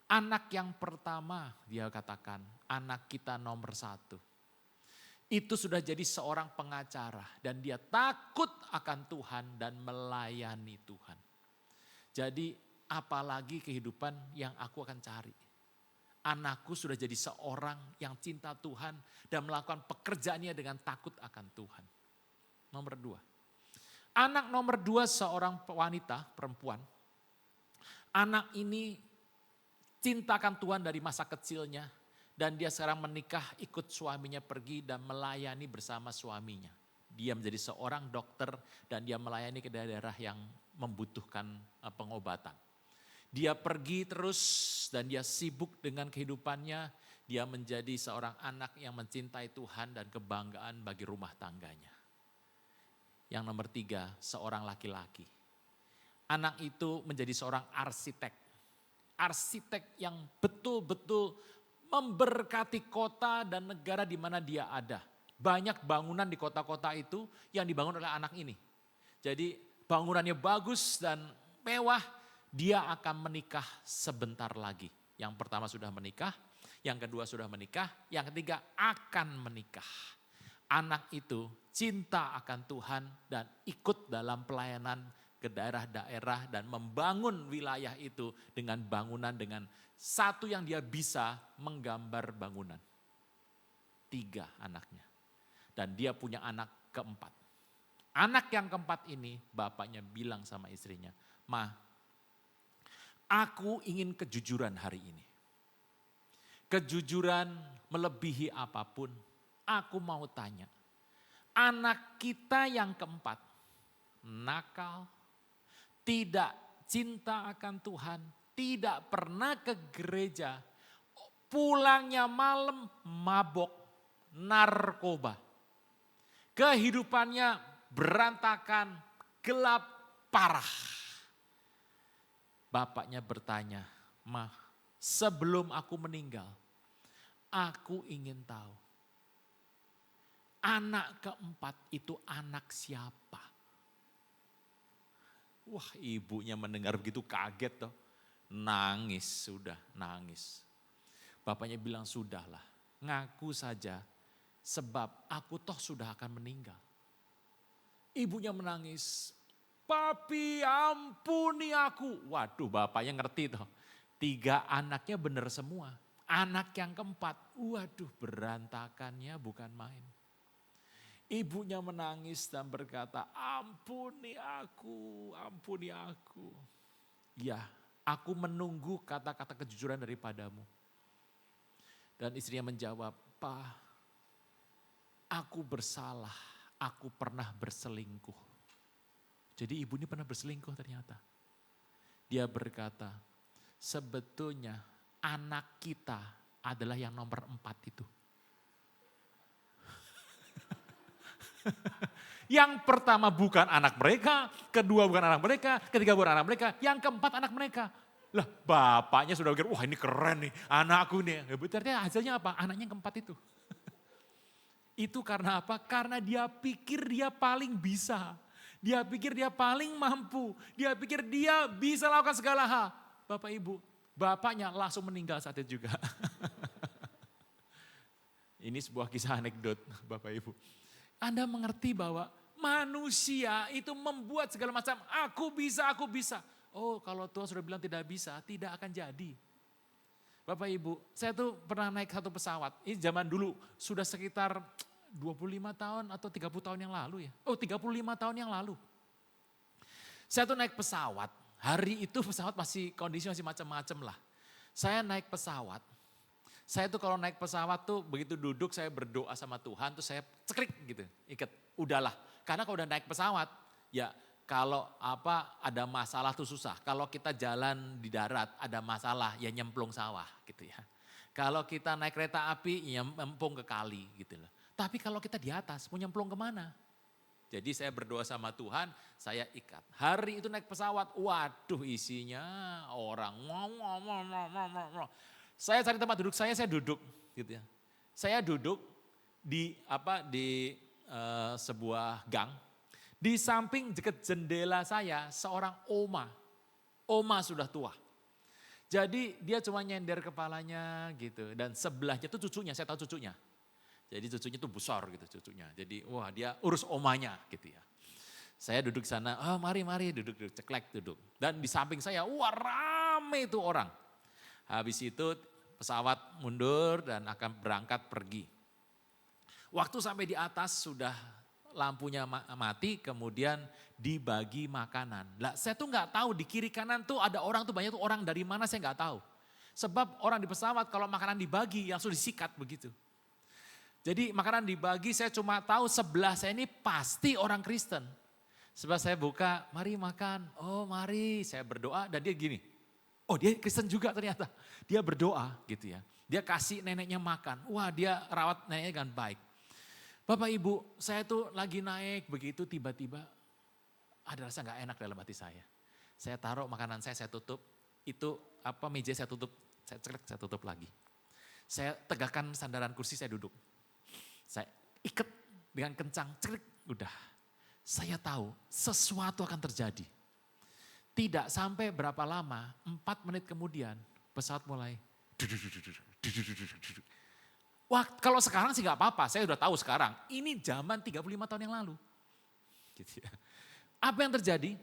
Anak yang pertama dia katakan anak kita nomor 1. Itu sudah jadi seorang pengacara dan dia takut akan Tuhan dan melayani Tuhan. Jadi apalagi kehidupan yang aku akan cari. anakku sudah jadi seorang yang cinta Tuhan dan melakukan pekerjaannya dengan takut akan Tuhan. Nomor 2. Anak nomor 2 seorang wanita, perempuan. Anak ini cintakan Tuhan dari masa kecilnya dan dia sekarang menikah, ikut suaminya pergi dan melayani bersama suaminya. Dia menjadi seorang dokter dan dia melayani ke daerah yang membutuhkan pengobatan. Dia pergi terus dan dia sibuk dengan kehidupannya. Dia menjadi seorang anak yang mencintai Tuhan dan kebanggaan bagi rumah tangganya. Yang nomor 3, seorang laki-laki. Anak itu menjadi seorang arsitek. Arsitek yang betul-betul memberkati kota dan negara di mana dia ada. Banyak bangunan di kota-kota itu yang dibangun oleh anak ini. Jadi bangunannya bagus dan mewah, dia akan menikah sebentar lagi. Yang pertama sudah menikah, yang kedua sudah menikah, yang ketiga akan menikah. Anak itu cinta akan Tuhan dan ikut dalam pelayanan ke daerah-daerah dan membangun wilayah itu dengan bangunan, dengan satu yang dia bisa menggambar bangunan. 3 anaknya. Dan dia punya anak keempat. Anak yang keempat ini bapaknya bilang sama istrinya, "Ma, aku ingin kejujuran hari ini. Kejujuran melebihi apapun. Aku mau tanya, anak kita yang keempat nakal, tidak cinta akan Tuhan, tidak pernah ke gereja, pulangnya malam mabok, narkoba. Kehidupannya berantakan, gelap, parah." Bapaknya bertanya, "Ma, sebelum aku meninggal, aku ingin tahu. Anak keempat itu anak siapa?" Wah, ibunya mendengar begitu kaget toh. Nangis, sudah nangis. Bapaknya bilang, "Sudahlah, ngaku saja sebab aku toh sudah akan meninggal." Ibunya menangis, "Papi, ampuni aku." Waduh, bapaknya ngerti toh. 3 anaknya benar semua. Anak yang keempat, waduh, berantakannya bukan main. Ibunya menangis dan berkata, "Ampuni aku, ampuni aku." "Ya, aku menunggu kata-kata kejujuran daripadamu." Dan istrinya menjawab, "Pa, aku bersalah, aku pernah berselingkuh." Jadi ibu ini pernah berselingkuh ternyata. Dia berkata, "Sebetulnya anak kita adalah yang nomor 4 itu." Yang pertama bukan anak mereka, kedua bukan anak mereka, ketiga bukan anak mereka, yang keempat anak mereka. Lah, bapaknya sudah pikir, wah ini keren nih, anakku nih. Berarti hasilnya apa? Anaknya yang keempat itu. Itu karena apa? Karena dia pikir dia paling bisa. Dia pikir dia paling mampu. Dia pikir dia bisa lakukan segala hal. Bapak Ibu, bapaknya langsung meninggal saat itu juga. Ini sebuah kisah anekdot Bapak Ibu. Anda mengerti bahwa manusia itu membuat segala macam, aku bisa, aku bisa. Oh, kalau Tuhan sudah bilang tidak bisa, tidak akan jadi. Bapak Ibu, saya tuh pernah naik satu pesawat. Ini zaman dulu sudah sekitar 25 tahun atau 30 tahun yang lalu ya. Oh, 35 tahun yang lalu. Saya tuh naik pesawat. Hari itu pesawat masih kondisi masih macam-macam lah. Saya naik pesawat. Saya tuh kalau naik pesawat tuh begitu duduk saya berdoa sama Tuhan tuh saya cekrik gitu, ikat. Udahlah, karena kalau udah naik pesawat ya kalau apa ada masalah tuh susah. Kalau kita jalan di darat ada masalah ya nyemplung sawah gitu ya. Kalau kita naik kereta api ya nyemplung ke kali gitu loh. Tapi kalau kita di atas mau nyemplung kemana? Jadi saya berdoa sama Tuhan, saya ikat. Hari itu naik pesawat, waduh isinya orang. Saya cari tempat duduk saya duduk gitu ya. Saya duduk di sebuah gang. Di samping dekat jendela saya seorang oma. Oma sudah tua. Jadi dia cuma nyender kepalanya gitu dan sebelahnya tuh cucunya, saya tahu cucunya. Jadi cucunya tuh besar gitu cucunya. Jadi wah dia urus omanya gitu ya. Saya duduk di sana, mari duduk ceklek duduk. Dan di samping saya, wah rame itu orang. Habis itu pesawat mundur dan akan berangkat pergi. Waktu sampai di atas sudah lampunya mati, kemudian dibagi makanan. Lah saya tuh nggak tahu di kiri kanan tuh ada orang tuh banyak tuh orang dari mana saya nggak tahu. Sebab orang di pesawat kalau makanan dibagi langsung disikat begitu. Jadi makanan dibagi saya cuma tahu sebelah saya ini pasti orang Kristen. Sebab saya buka, mari makan, oh mari, saya berdoa dan dia gini. Oh dia Kristen juga ternyata, dia berdoa gitu ya. Dia kasih neneknya makan, wah dia rawat neneknya dengan baik. Bapak Ibu, saya tuh lagi naik begitu tiba-tiba ada rasa gak enak dalam hati saya. Saya taruh makanan saya tutup, itu meja saya tutup, saya ceklek, saya tutup lagi. Saya tegakkan sandaran kursi, saya duduk. Saya ikat dengan kencang, ceklek, udah. Saya tahu sesuatu akan terjadi. Tidak sampai berapa lama, 4 menit kemudian pesawat mulai. Wah kalau sekarang sih gak apa-apa, saya udah tahu sekarang. Ini zaman 35 tahun yang lalu. Gitu ya. Apa yang terjadi?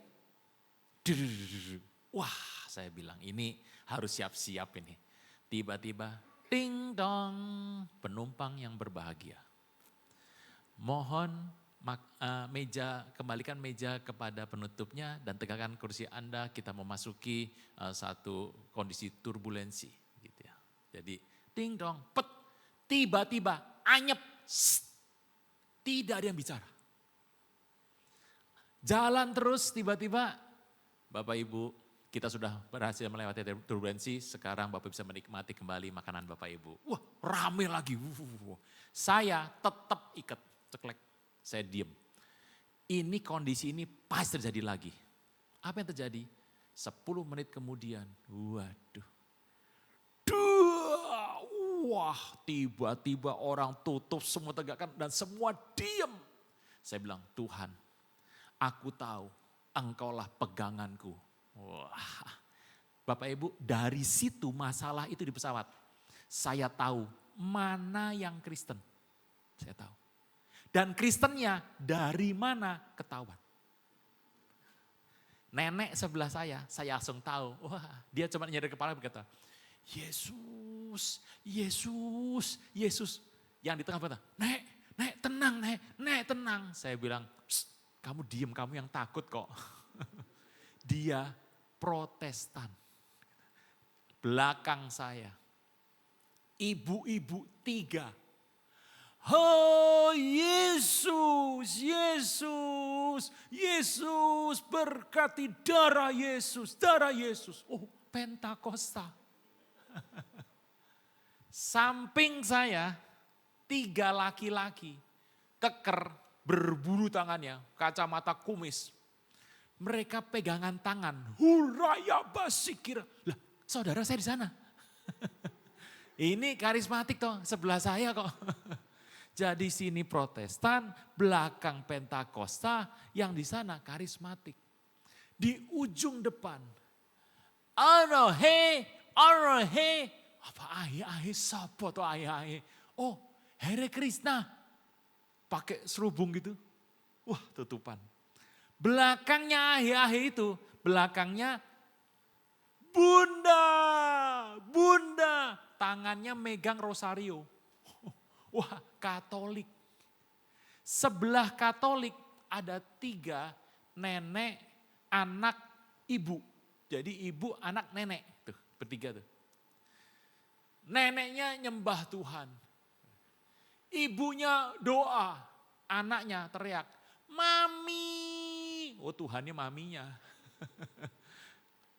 Wah saya bilang ini harus siap-siap ini. Tiba-tiba ting dong penumpang yang berbahagia. Mohon kembalikan meja kepada penutupnya dan tegakkan kursi Anda, kita memasuki satu kondisi turbulensi. Gitu ya. Jadi ting dong pet. Tiba-tiba anyep, tidak ada yang bicara. Jalan terus tiba-tiba, Bapak Ibu kita sudah berhasil melewati turbulensi, sekarang Bapak bisa menikmati kembali makanan Bapak Ibu. Wah rame lagi, saya tetap ikat, ceklek, saya diem. Ini kondisi ini pasti terjadi lagi. Apa yang terjadi? 10 menit kemudian, waduh. Wah tiba-tiba orang tutup semua tegakkan dan semua diam. Saya bilang Tuhan aku tahu engkaulah peganganku. Wah, Bapak Ibu dari situ masalah itu di pesawat. Saya tahu mana yang Kristen. Saya tahu. Dan Kristennya dari mana ketahuan. Nenek sebelah saya langsung tahu. Wah dia cuma nyadar kepala berkata. Yesus, Yesus, Yesus. Yang di tengah berkata, Nek tenang, Nek tenang. Saya bilang, kamu diem, kamu yang takut kok. Dia Protestan. Belakang saya, ibu-ibu 3. Oh Yesus, Yesus, Yesus berkati darah Yesus, darah Yesus. Oh Pentakosta. Samping saya 3 laki-laki keker berbulu tangannya, kacamata kumis. Mereka pegangan tangan, huraya basikir. Lah saudara saya di sana. Ini karismatik toh sebelah saya kok. Jadi sini Protestan, belakang Pentakosta, yang di sana karismatik. Di ujung depan, Arahe, apa ahe sapa to ahe. Oh, Hare Krishna. Pakai serubung gitu. Wah, tutupan. Belakangnya ahe itu, belakangnya Bunda, tangannya megang rosario. Wah, Katolik. Sebelah Katolik ada 3 nenek, anak, ibu. Jadi ibu, anak, nenek. Tuh, bertiga tuh. Neneknya nyembah Tuhan. Ibunya doa. Anaknya teriak, Mami. Oh Tuhannya maminya.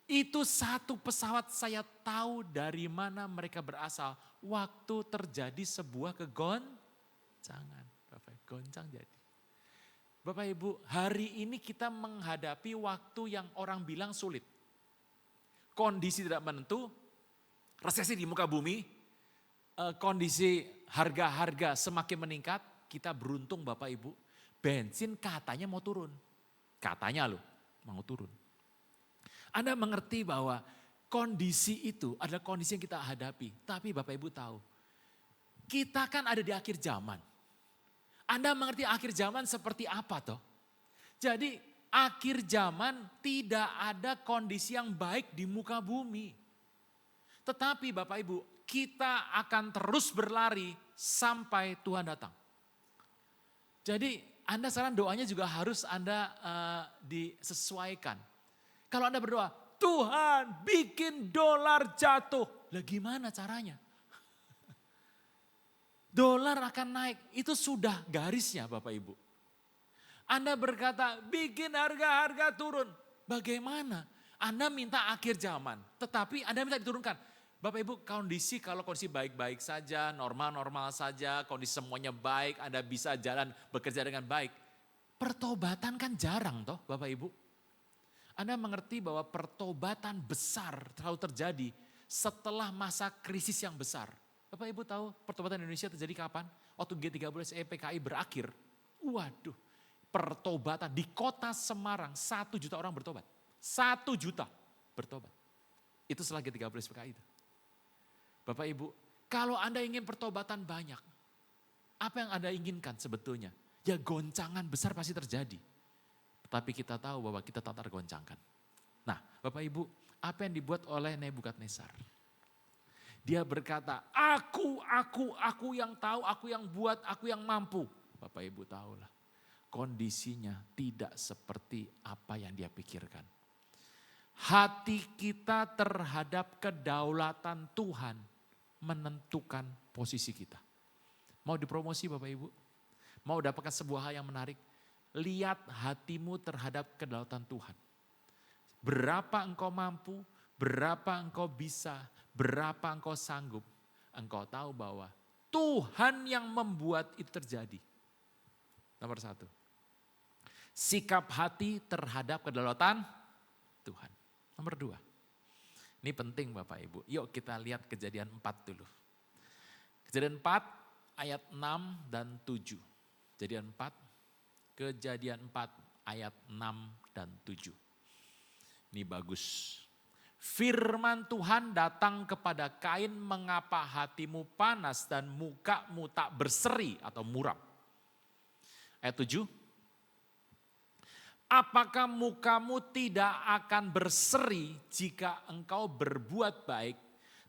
Itu satu pesawat saya tahu dari mana mereka berasal. Waktu terjadi sebuah kegoncangan. Bapak, goncang jadi. Bapak Ibu, hari ini kita menghadapi waktu yang orang bilang sulit. Kondisi tidak menentu, resesi di muka bumi, kondisi harga-harga semakin meningkat, kita beruntung Bapak Ibu, bensin katanya mau turun. Katanya loh, mau turun. Anda mengerti bahwa kondisi itu adalah kondisi yang kita hadapi. Tapi Bapak Ibu tahu, kita kan ada di akhir zaman. Anda mengerti akhir zaman seperti apa toh? Jadi akhir zaman tidak ada kondisi yang baik di muka bumi. Tetapi Bapak Ibu, kita akan terus berlari sampai Tuhan datang. Jadi Anda sekarang doanya juga harus Anda disesuaikan. Kalau Anda berdoa, Tuhan bikin dolar jatuh. Lah gimana caranya? Dolar akan naik, itu sudah garisnya Bapak Ibu. Anda berkata, bikin harga-harga turun. Bagaimana? Anda minta akhir zaman, tetapi Anda minta diturunkan. Bapak Ibu, kalau kondisi baik-baik saja, normal-normal saja, kondisi semuanya baik, Anda bisa jalan bekerja dengan baik. Pertobatan kan jarang toh Bapak Ibu. Anda mengerti bahwa pertobatan besar selalu terjadi setelah masa krisis yang besar. Bapak Ibu tahu pertobatan Indonesia terjadi kapan? Waktu G13 PKI berakhir. Waduh, pertobatan di kota Semarang 1 juta orang bertobat. 1 juta bertobat. Itu setelah G13 PKI itu. Bapak Ibu, kalau Anda ingin pertobatan banyak, apa yang Anda inginkan sebetulnya? Ya goncangan besar pasti terjadi. Tetapi kita tahu bahwa kita tak tergoncangkan. Nah Bapak Ibu, apa yang dibuat oleh Nebukadnezar? Dia berkata, aku yang tahu, aku yang buat, aku yang mampu. Bapak Ibu tahulah, kondisinya tidak seperti apa yang dia pikirkan. Hati kita terhadap kedaulatan Tuhan menentukan posisi kita. Mau dipromosi Bapak Ibu? Mau dapatkan sebuah hal yang menarik? Lihat hatimu terhadap kedaulatan Tuhan. Berapa engkau mampu, berapa engkau bisa, berapa engkau sanggup. Engkau tahu bahwa Tuhan yang membuat itu terjadi. Nomor 1. Sikap hati terhadap kedaulatan Tuhan. Nomor 2. Ini penting Bapak Ibu. Yuk kita lihat Kejadian 4 dulu. Kejadian 4 ayat 6 dan 7. Kejadian 4 ayat 6 dan 7. Ini bagus. Firman Tuhan datang kepada Kain, mengapa hatimu panas dan mukamu tak berseri atau muram. Ayat 7. Apakah mukamu tidak akan berseri jika engkau berbuat baik?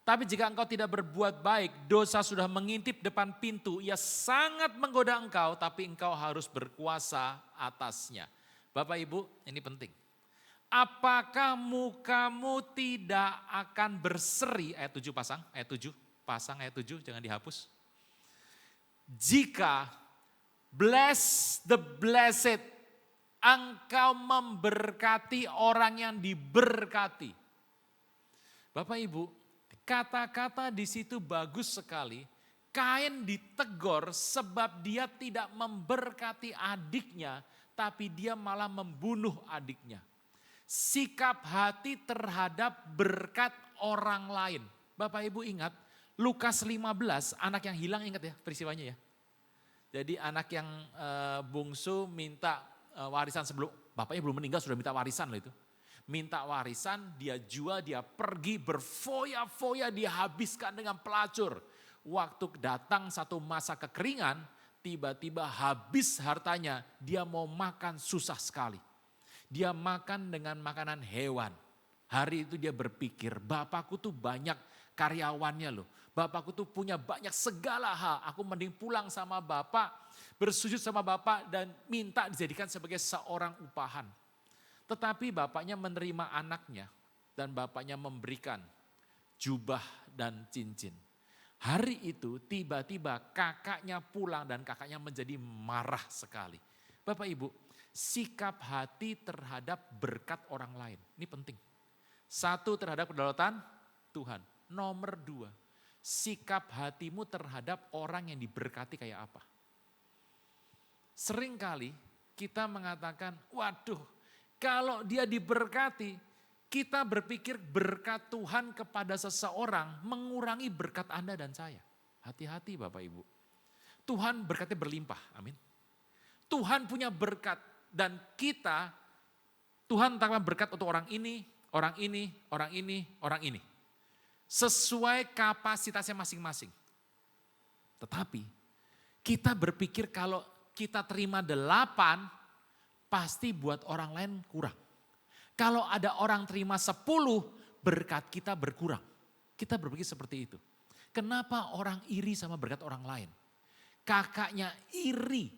Tapi jika engkau tidak berbuat baik, dosa sudah mengintip depan pintu. Ia sangat menggoda engkau, tapi engkau harus berkuasa atasnya. Bapak Ibu, ini penting. Apakah mukamu tidak akan berseri? Ayat 7 pasang, ayat 7, jangan dihapus. Jika bless the blessed, engkau memberkati orang yang diberkati. Bapak Ibu, kata-kata di situ bagus sekali. Kain ditegur sebab dia tidak memberkati adiknya, tapi dia malah membunuh adiknya. Sikap hati terhadap berkat orang lain. Bapak Ibu ingat, Lukas 15, anak yang hilang, ingat ya peristiwanya ya. Jadi anak yang bungsu minta warisan sebelum, bapaknya belum meninggal sudah minta warisan loh itu. Minta warisan, dia jual, dia pergi berfoya-foya, dihabiskan dengan pelacur. Waktu datang satu masa kekeringan, tiba-tiba habis hartanya, dia mau makan susah sekali. Dia makan dengan makanan hewan. Hari itu dia berpikir, bapakku tuh banyak karyawannya loh. Bapakku tuh punya banyak segala hal. Aku mending pulang sama bapak, bersujud sama bapak dan minta dijadikan sebagai seorang upahan. Tetapi bapaknya menerima anaknya dan bapaknya memberikan jubah dan cincin. Hari itu tiba-tiba kakaknya pulang dan kakaknya menjadi marah sekali. Bapak Ibu, sikap hati terhadap berkat orang lain. Ini penting. 1, terhadap kedaulatan Tuhan. Nomor 2, sikap hatimu terhadap orang yang diberkati kayak apa. Seringkali kita mengatakan, waduh kalau dia diberkati, kita berpikir berkat Tuhan kepada seseorang mengurangi berkat Anda dan saya. Hati-hati Bapak Ibu. Tuhan berkatnya berlimpah, amin. Tuhan punya berkat. Dan kita, Tuhan letakkan berkat untuk orang ini, orang ini, orang ini, orang ini. Sesuai kapasitasnya masing-masing. Tetapi kita berpikir kalau kita terima 8, pasti buat orang lain kurang. Kalau ada orang terima 10, berkat kita berkurang. Kita berpikir seperti itu. Kenapa orang iri sama berkat orang lain? Kakaknya iri.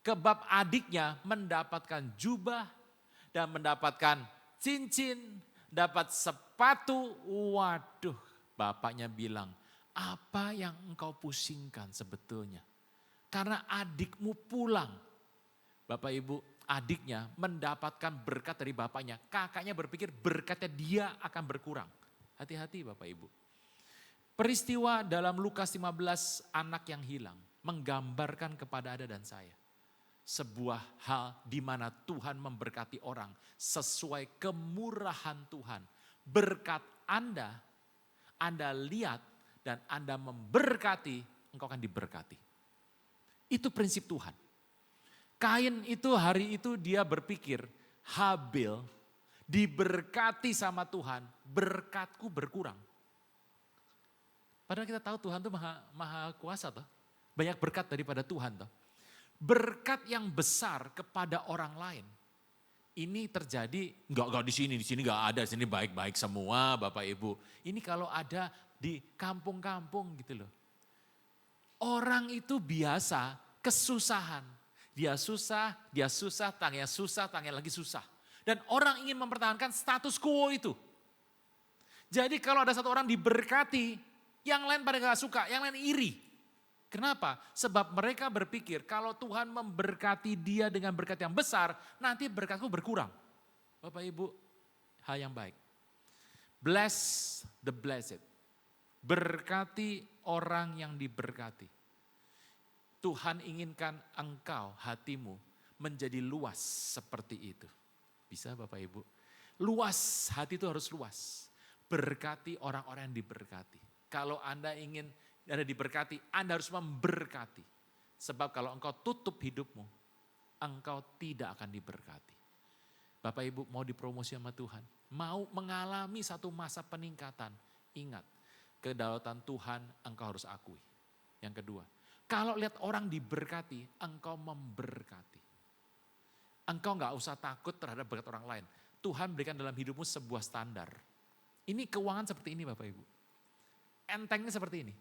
Kebab adiknya mendapatkan jubah dan mendapatkan cincin, dapat sepatu. Waduh, bapaknya bilang, apa yang engkau pusingkan sebetulnya? Karena adikmu pulang. Bapak Ibu, adiknya mendapatkan berkat dari bapaknya. Kakaknya berpikir berkatnya dia akan berkurang. Hati-hati Bapak Ibu. Peristiwa dalam Lukas 15 anak yang hilang menggambarkan kepada Anda dan saya. Sebuah hal di mana Tuhan memberkati orang sesuai kemurahan Tuhan. Berkat Anda lihat dan Anda memberkati, engkau akan diberkati. Itu prinsip Tuhan. Kain itu hari itu dia berpikir, Habil diberkati sama Tuhan, berkatku berkurang. Padahal kita tahu Tuhan itu maha kuasa toh. Banyak berkat daripada Tuhan toh. Berkat yang besar kepada orang lain. Ini terjadi, enggak di sini enggak ada, di sini baik-baik semua Bapak Ibu. Ini kalau ada di kampung-kampung gitu loh. Orang itu biasa kesusahan. Dia susah, tangnya lagi susah. Dan orang ingin mempertahankan status quo itu. Jadi kalau ada satu orang diberkati, yang lain pada gak suka, yang lain iri. Kenapa? Sebab mereka berpikir kalau Tuhan memberkati dia dengan berkat yang besar, nanti berkatku berkurang. Bapak Ibu, hal yang baik. Bless the blessed. Berkati orang yang diberkati. Tuhan inginkan engkau, hatimu menjadi luas seperti itu. Bisa Bapak Ibu? Luas, hati itu harus luas. Berkati orang-orang yang diberkati. Kalau Anda ingin Anda diberkati, Anda harus memberkati. Sebab kalau engkau tutup hidupmu, engkau tidak akan diberkati. Bapak Ibu mau dipromosi sama Tuhan, mau mengalami satu masa peningkatan, ingat, kedaulatan Tuhan engkau harus akui. Yang kedua, kalau lihat orang diberkati, engkau memberkati. Engkau gak usah takut terhadap berkat orang lain. Tuhan berikan dalam hidupmu sebuah standar. Ini keuangan seperti ini Bapak Ibu. Entengnya seperti ini.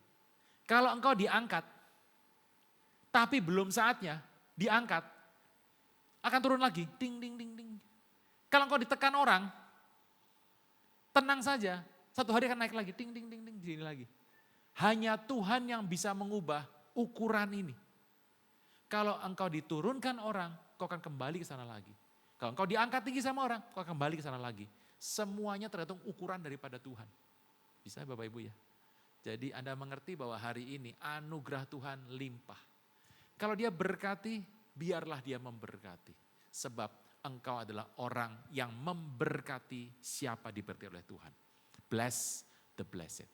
Kalau engkau diangkat, tapi belum saatnya diangkat, akan turun lagi. Ding, ding, ding, ding. Kalau engkau ditekan orang, tenang saja. Satu hari akan naik lagi. Ding, ding, ding, ding. Di sini lagi. Hanya Tuhan yang bisa mengubah ukuran ini. Kalau engkau diturunkan orang, kau akan kembali ke sana lagi. Kalau engkau diangkat tinggi sama orang, kau akan kembali ke sana lagi. Semuanya tergantung ukuran daripada Tuhan. Bisa Bapak Ibu ya? Jadi Anda mengerti bahwa hari ini anugerah Tuhan limpah. Kalau dia berkati, biarlah dia memberkati. Sebab engkau adalah orang yang memberkati siapa diberkati oleh Tuhan. Bless the blessed.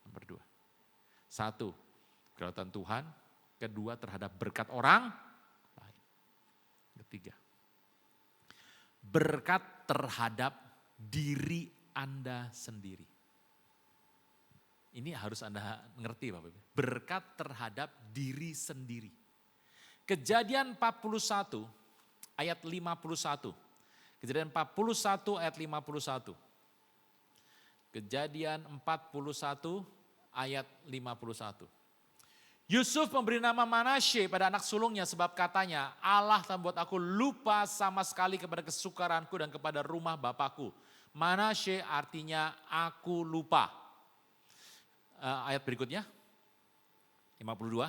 Nomor 2. 1. Kedaulatan Tuhan, kedua terhadap berkat orang lain. Ketiga, berkat terhadap diri Anda sendiri. Ini harus Anda mengerti Bapak Ibu. Berkat terhadap diri sendiri. Kejadian 41 ayat 51. Kejadian 41 ayat 51. Kejadian 41 ayat 51. Yusuf memberi nama Manasye pada anak sulungnya sebab katanya, Allah telah membuat aku lupa sama sekali kepada kesukaranku dan kepada rumah bapakku. Manasye artinya aku lupa. Ayat berikutnya, 52.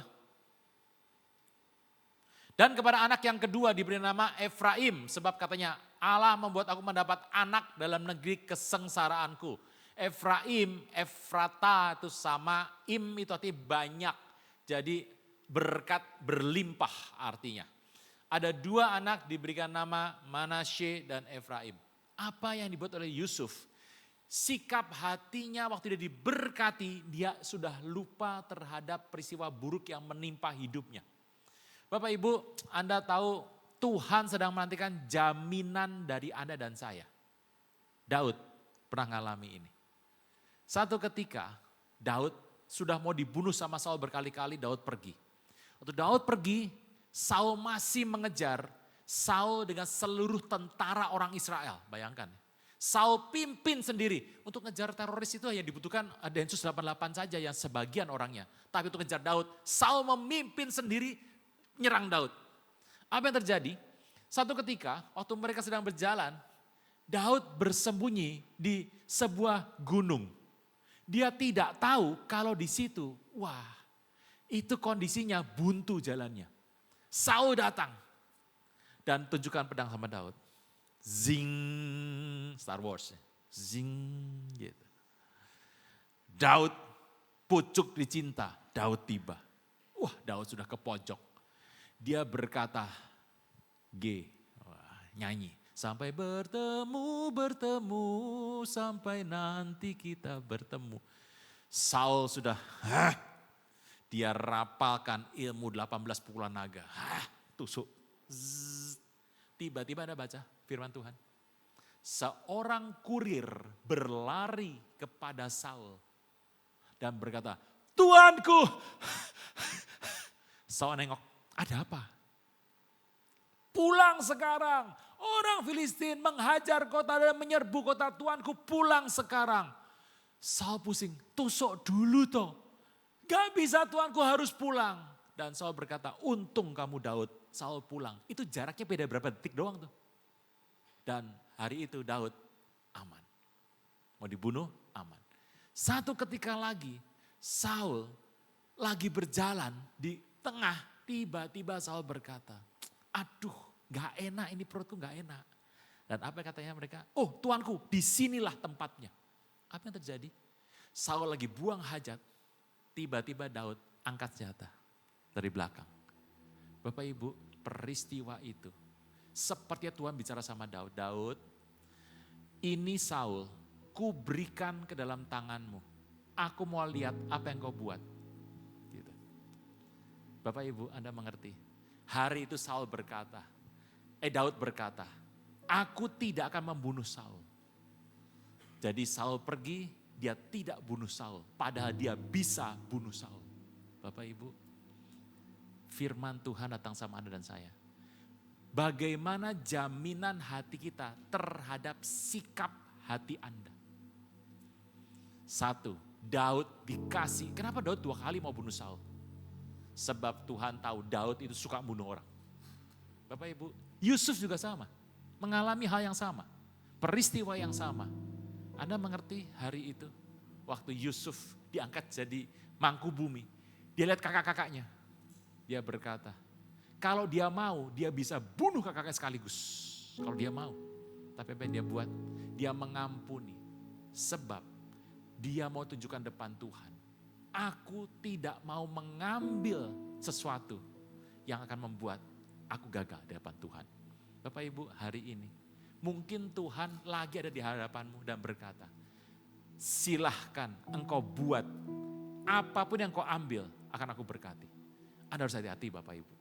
Dan kepada anak yang kedua diberi nama Efraim sebab katanya, Allah membuat aku mendapat anak dalam negeri kesengsaraanku. Efraim, Efrata itu sama, im itu artinya banyak. Jadi berkat berlimpah artinya. Ada 2 anak diberikan nama Manasye dan Efraim. Apa yang dibuat oleh Yusuf? Sikap hatinya waktu dia diberkati, dia sudah lupa terhadap peristiwa buruk yang menimpa hidupnya. Bapak Ibu, Anda tahu Tuhan sedang menantikan jaminan dari Anda dan saya. Daud pernah mengalami ini. Satu ketika Daud sudah mau dibunuh sama Saul berkali-kali, Daud pergi. Waktu Daud pergi, Saul masih mengejar Saul dengan seluruh tentara orang Israel. Bayangkan, Saul pimpin sendiri. Untuk ngejar teroris itu hanya dibutuhkan Densus 88 saja yang sebagian orangnya. Tapi untuk ngejar Daud, Saul memimpin sendiri nyerang Daud. Apa yang terjadi? Satu ketika waktu mereka sedang berjalan, Daud bersembunyi di sebuah gunung. Dia tidak tahu kalau di situ, wah itu kondisinya buntu jalannya. Saul datang dan tunjukkan pedang sama Daud. Zing, Star Wars. Zing, gitu. Daud pucuk dicinta, Daud tiba. Wah, Daud sudah ke pojok. Dia berkata, nyanyi. Sampai bertemu, sampai nanti kita bertemu. Saul sudah, dia rapalkan ilmu 18 pukulan naga. Tusuk. Tiba-tiba Anda baca firman Tuhan. Seorang kurir berlari kepada Saul dan berkata, Tuanku. Saul nengok, ada apa? Pulang sekarang. Orang Filistin menghajar kota dan menyerbu kota Tuanku, pulang sekarang. Saul pusing, tusuk dulu toh. Gak bisa Tuanku, harus pulang. Dan Saul berkata, untung kamu Daud, Saul pulang. Itu jaraknya beda berapa detik doang tuh. Dan hari itu Daud aman. Mau dibunuh, aman. Satu ketika lagi, Saul lagi berjalan di tengah, tiba-tiba Saul berkata, aduh gak enak ini, perutku gak enak. Dan apa katanya mereka? Oh Tuanku, disinilah tempatnya. Apa yang terjadi? Saul lagi buang hajat, tiba-tiba Daud angkat senjata dari belakang. Bapak Ibu, peristiwa itu sepertinya Tuhan bicara sama Daud. Daud, ini Saul, ku berikan ke dalam tanganmu. Aku mau lihat apa yang kau buat. Gitu. Bapak Ibu, Anda mengerti? Hari itu Daud berkata, aku tidak akan membunuh Saul. Jadi Saul pergi, dia tidak bunuh Saul. Padahal dia bisa bunuh Saul. Bapak Ibu, firman Tuhan datang sama Anda dan saya. Bagaimana jaminan hati kita terhadap sikap hati Anda? Satu, Daud dikasih. Kenapa Daud 2 kali mau bunuh Saul? Sebab Tuhan tahu Daud itu suka bunuh orang. Bapak Ibu, Yusuf juga sama. Mengalami hal yang sama. Peristiwa yang sama. Anda mengerti hari itu? Waktu Yusuf diangkat jadi mangku bumi. Dia lihat kakak-kakaknya. Dia berkata, kalau dia mau, dia bisa bunuh kakaknya sekaligus. Kalau dia mau. Tapi apa yang dia buat? Dia mengampuni. Sebab dia mau tunjukkan depan Tuhan. Aku tidak mau mengambil sesuatu yang akan membuat aku gagal di hadapan Tuhan. Bapak Ibu, hari ini mungkin Tuhan lagi ada di hadapanmu dan berkata, silahkan engkau buat apapun yang kau ambil akan aku berkati. Anda harus hati-hati Bapak Ibu.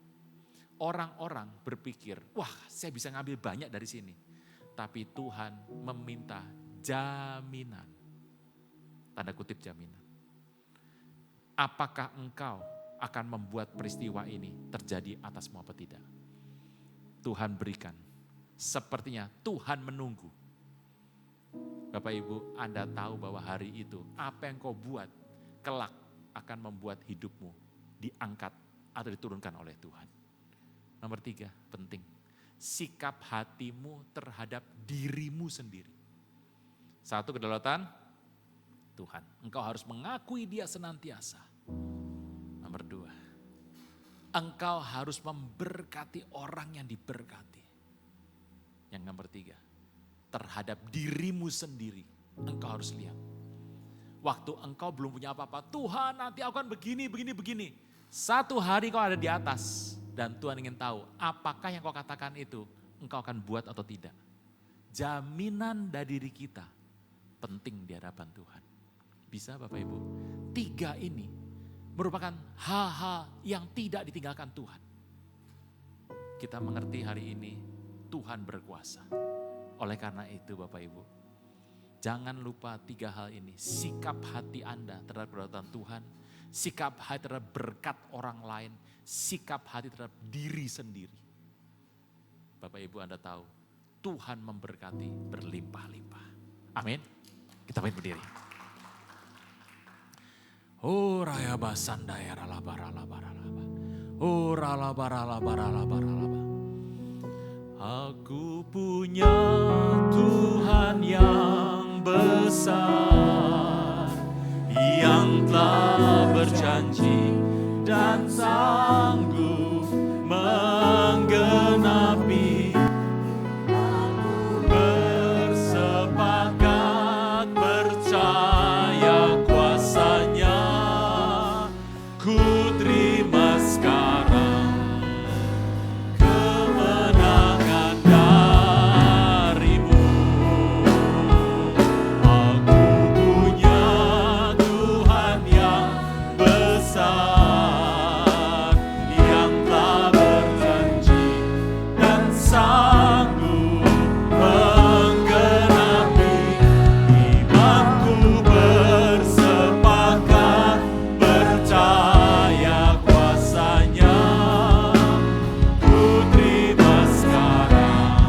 Orang-orang berpikir, wah saya bisa ngambil banyak dari sini. Tapi Tuhan meminta jaminan. Tanda kutip jaminan. Apakah engkau akan membuat peristiwa ini terjadi atasmu apa tidak? Tuhan berikan. Sepertinya Tuhan menunggu. Bapak Ibu, Anda tahu bahwa hari itu apa yang kau buat kelak akan membuat hidupmu diangkat atau diturunkan oleh Tuhan. Nomor 3, penting. Sikap hatimu terhadap dirimu sendiri. 1, kedaulatan Tuhan. Engkau harus mengakui Dia senantiasa. Nomor 2, engkau harus memberkati orang yang diberkati. Yang nomor 3, terhadap dirimu sendiri. Engkau harus lihat. Waktu engkau belum punya apa-apa, Tuhan nanti aku akan begini. Satu hari kau ada di atas. Dan Tuhan ingin tahu apakah yang kau katakan itu engkau akan buat atau tidak. Jaminan dari diri kita penting di hadapan Tuhan. Bisa Bapak Ibu? 3 ini merupakan hal-hal yang tidak ditinggalkan Tuhan. Kita mengerti hari ini Tuhan berkuasa. Oleh karena itu Bapak Ibu, jangan lupa 3 hal ini. Sikap hati Anda terhadap kedaulatan Tuhan, sikap hati terhadap berkat orang lain, sikap hati terhadap diri sendiri. Bapak Ibu Anda tahu, Tuhan memberkati berlimpah-limpah. Amin. Kita bangkit berdiri. Oh raya basandaya ralabaralabaralaba. Oh ralabaralabaralabaralaba. Aku punya Tuhan yang besar, yang telah berjanji dan sanggup menggenapi. Aku bersepakat percaya kuasa-Nya, ku terima sekarang kemenangan darimu. Aku punya Tuhan yang besar, yang telah berjanji dan sanggup menggenapi. Imanku bersepakat percaya kuasa-Nya, ku terima sekarang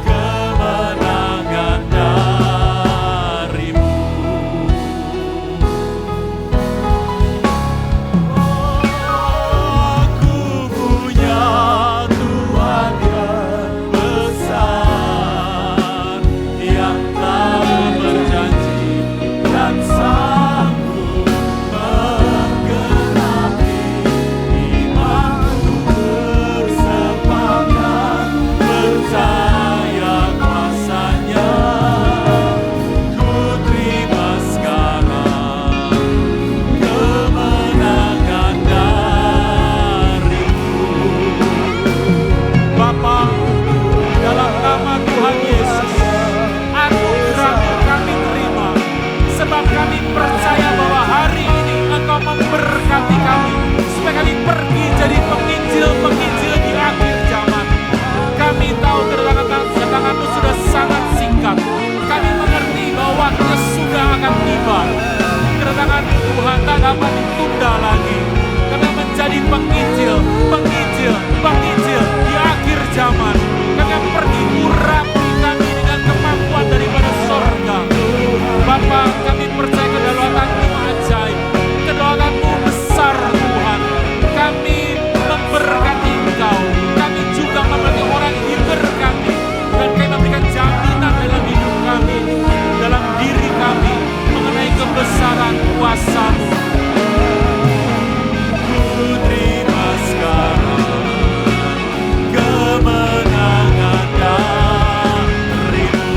kemenangan darimu. Aku punya Tuhan yang besar, yang telah berjanji dan sanggup menggenapi. Imanku bersepakat percaya kuasa-Nya, ku terima sekarang kemenangan darimu. Bapa, dalam nama Tuhan Yesus, anugerah-Mu kami terima, sebab kami percaya bahwa hari ini Engkau memberkati kami, supaya kami pergi jadi penginjil-penginjil di akhir zaman. Kami tahu kedatangan-Mu sudah sangat singkat. Kami mengerti bahwa waktunya sudah akan tiba. Kedatangan Tuhan tak dapat ditunda lagi. Kami menjadi penginjil di akhir zaman. Kami akan pergi urapi kami dengan kemampuan daripada sorga. Bapa, kami percaya kedaulatan-Mu ajaib, kedaulatan-Mu besar Tuhan. Kami memberkati Engkau, kami juga memberkati orang yang diberkati, dan kami memberikan jaminan dalam hidup kami, dalam diri kami, mengenai kebesaran kuasa-Mu. Ku terima sekarang kemenangan darimu.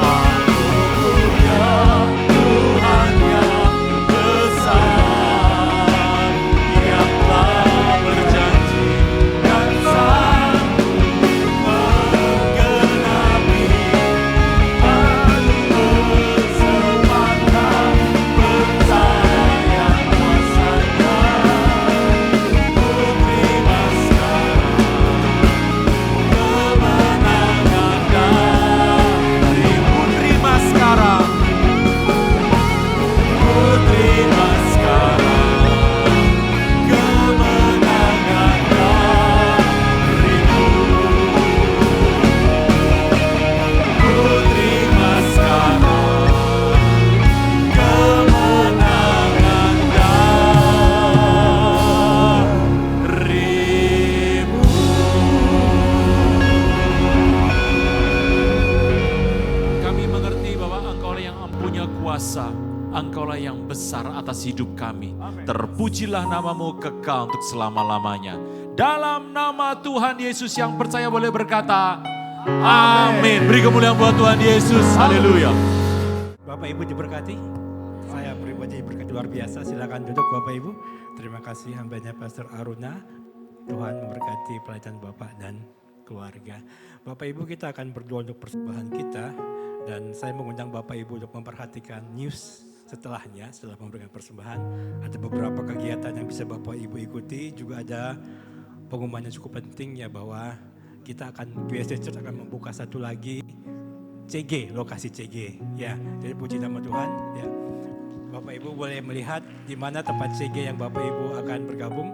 Aku punya Tuhan yang besar, yang telah berjanji dan sanggup menggenapi. Aku bersepakat percaya kuasa-Nya, ku terima sekarang kemenangan darimu. Terima sekarang, ku terima sekarang kemenangan darimu. Ku terima sekarang kemenangan darimu. Kami mengerti bahwa Engkaulah yang mempunyai kuasa, Engkaulah yang besar atas hidup kami. Terpujilah nama-Mu kekal untuk selama-lamanya. Dalam nama Tuhan Yesus yang percaya boleh berkata, amin. Beri kemuliaan buat Tuhan Yesus. Haleluya. Bapak Ibu diberkati, saya pribadi diberkati luar biasa. Silakan duduk Bapak Ibu. Terima kasih hambanya Pastor Aruna. Tuhan memberkati pelayanan Bapak dan keluarga. Bapak Ibu, kita akan berdoa untuk persembahan kita. Dan saya mengundang Bapak Ibu untuk memperhatikan news setelahnya, setelah memberikan persembahan. Ada beberapa kegiatan yang bisa Bapak Ibu ikuti. Juga ada pengumuman yang cukup penting ya, bahwa kita akan, GSD Church akan membuka satu lagi CG, lokasi CG. Ya, jadi puji nama Tuhan. Ya, Bapak Ibu boleh melihat di mana tempat CG yang Bapak Ibu akan bergabung.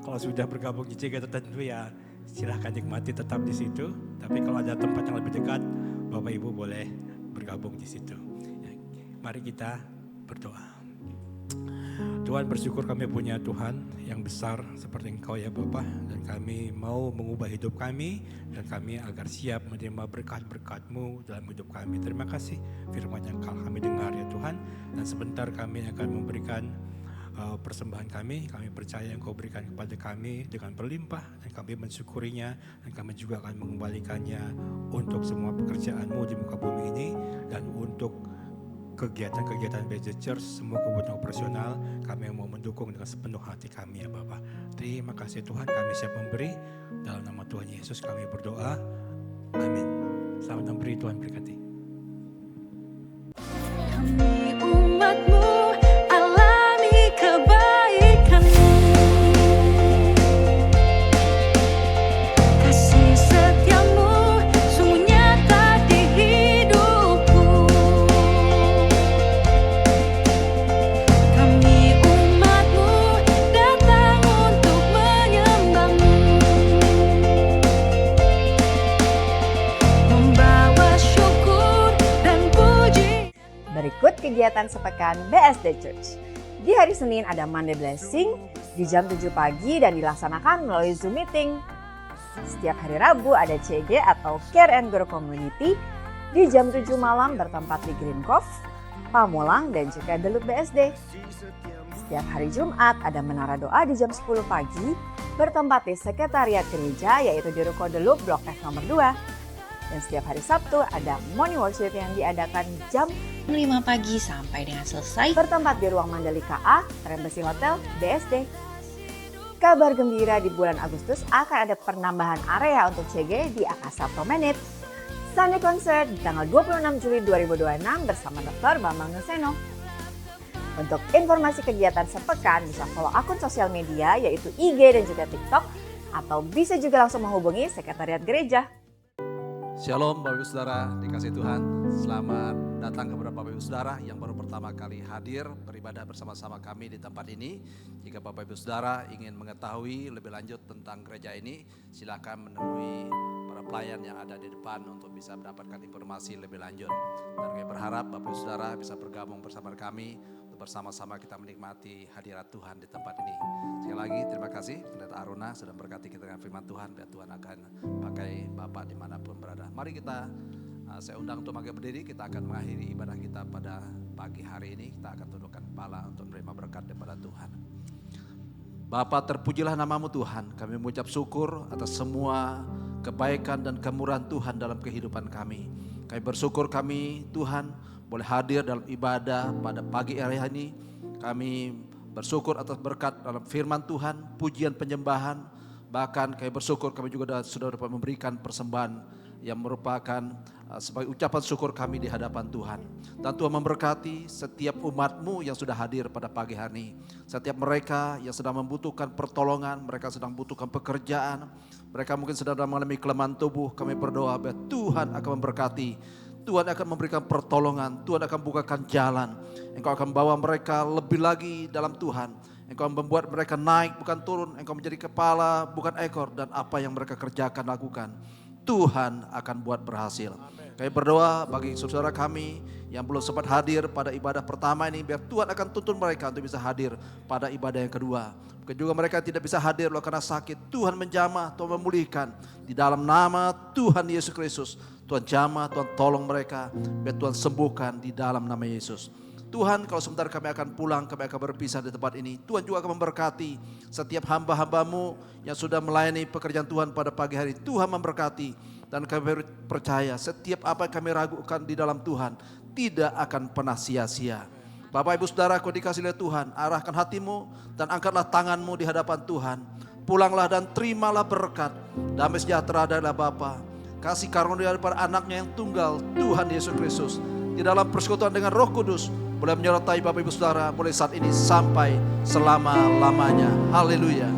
Kalau sudah bergabung di CG tertentu ya silahkan nikmati tetap di situ. Tapi kalau ada tempat yang lebih dekat, Bapak Ibu boleh bergabung di situ. Ya, mari kita berdoa. Tuhan, bersyukur kami punya Tuhan yang besar seperti Engkau ya Bapa, dan kami mau mengubah hidup kami dan kami agar siap menerima berkat-berkat-Mu dalam hidup kami. Terima kasih firman yang kami dengar ya Tuhan, dan sebentar kami akan memberikan persembahan kami percaya Engkau berikan kepada kami dengan berlimpah dan kami mensyukurinya, dan kami juga akan mengembalikannya untuk semua pekerjaan-Mu di muka bumi ini dan untuk kegiatan-kegiatan BJ Church, semua kebutuhan operasional kami mau mendukung dengan sepenuh hati kami ya Bapak. Terima kasih Tuhan, kami siap memberi. Dalam nama Tuhan Yesus kami berdoa. Amin. Selamat memberi, Tuhan berkati. Kami umat-Mu alami kebaikan-Mu. Kasih setia-Mu sungguh nyata di hidupku. Kami umat-Mu datang untuk menyembah-Mu, membawa syukur dan puji. Berikut kegiatan sepekan BSD Church. Di hari Senin ada Monday Blessing di jam 7 pagi dan dilaksanakan melalui Zoom Meeting. Setiap hari Rabu ada CG atau Care and Grow Community di jam 7 malam bertempat di Green Cove, Pamulang dan juga The Loop BSD. Setiap hari Jumat ada Menara Doa di jam 10 pagi bertempat di Sekretariat Gereja yaitu di Ruko The Loop Blok F nomor 2. Dan setiap hari Sabtu ada Morning Worship yang diadakan jam 5 pagi sampai dengan selesai. bertempat di Ruang Mandalika A, Embassy Hotel, BSD. Kabar gembira di bulan Agustus akan ada penambahan area untuk CG di Akasa Promenade. Sunday Concert di tanggal 26 Juli 2026 bersama Dr. Bambang Nuseno. Untuk informasi kegiatan sepekan bisa follow akun sosial media yaitu IG dan juga TikTok, atau bisa juga langsung menghubungi Sekretariat Gereja. Shalom Bapak Ibu Saudara, dikasih Tuhan. Selamat datang kepada Bapak Ibu Saudara yang baru pertama kali hadir beribadah bersama-sama kami di tempat ini. Jika Bapak Ibu Saudara ingin mengetahui lebih lanjut tentang gereja ini, silakan menemui para pelayan yang ada di depan untuk bisa mendapatkan informasi lebih lanjut. Dan kami berharap Bapak Ibu Saudara bisa bergabung bersama kami untuk bersama-sama kita menikmati hadirat Tuhan di tempat ini. Sekali lagi terima kasih Pendeta Aruna sudah berkati kita dengan firman Tuhan. Biar Tuhan akan pakai Bapak dimanapun berada. Mari kita, saya undang untuk bangkit berdiri. Kita akan mengakhiri ibadah kita pada pagi hari ini. Kita akan tundukkan kepala untuk menerima berkat daripada Tuhan. Bapa, terpujilah namamu Tuhan. Kami mengucap syukur atas semua kebaikan dan kemurahan Tuhan dalam kehidupan kami. Kami bersyukur kami Tuhan boleh hadir dalam ibadah pada pagi hari ini. Kami bersyukur atas berkat dalam firman Tuhan, pujian penyembahan. Bahkan kami bersyukur kami juga sudah dapat memberikan persembahan yang merupakan sebagai ucapan syukur kami di hadapan Tuhan. Dan Tuhan memberkati setiap umat-Mu yang sudah hadir pada pagi hari ini. Setiap mereka yang sedang membutuhkan pertolongan, mereka sedang membutuhkan pekerjaan, mereka mungkin sedang mengalami kelemahan tubuh, kami berdoa bahwa Tuhan akan memberkati. Tuhan akan memberikan pertolongan, Tuhan akan bukakan jalan. Engkau akan bawa mereka lebih lagi dalam Tuhan. Engkau membuat mereka naik bukan turun, Engkau menjadi kepala bukan ekor, dan apa yang mereka kerjakan lakukan, Tuhan akan buat berhasil. Kami berdoa bagi saudara kami yang belum sempat hadir pada ibadah pertama ini, biar Tuhan akan tuntun mereka untuk bisa hadir pada ibadah yang kedua. Mungkin juga mereka tidak bisa hadir karena sakit, Tuhan menjamah, Tuhan memulihkan. Di dalam nama Tuhan Yesus Kristus, Tuhan jamah, Tuhan tolong mereka, biar Tuhan sembuhkan di dalam nama Yesus. Tuhan, kalau sebentar kami akan pulang, kami akan berpisah di tempat ini. Tuhan juga akan memberkati setiap hamba-hamba-Mu yang sudah melayani pekerjaan Tuhan pada pagi hari. Tuhan memberkati, dan kami percaya setiap apa yang kami ragukan di dalam Tuhan tidak akan pernah sia-sia. Bapak Ibu Saudara, kau dikasih oleh Tuhan, arahkan hatimu dan angkatlah tanganmu di hadapan Tuhan. Pulanglah dan terimalah berkat, damai sejahtera adalah Bapa, kasih karunia daripada anaknya yang tunggal, Tuhan Yesus Kristus, di dalam persekutuan dengan Roh Kudus, boleh menyertai Bapak Ibu Saudara mulai saat ini sampai selama-lamanya. Haleluya.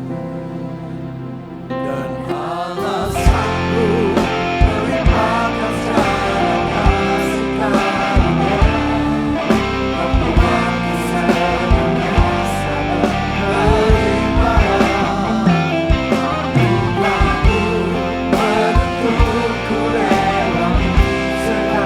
Dan Allah sanggup melimpahkan segala kasih karunia, membuat kisah yang biasa berlimpah. Anugerah-Mu menentuku lewati segala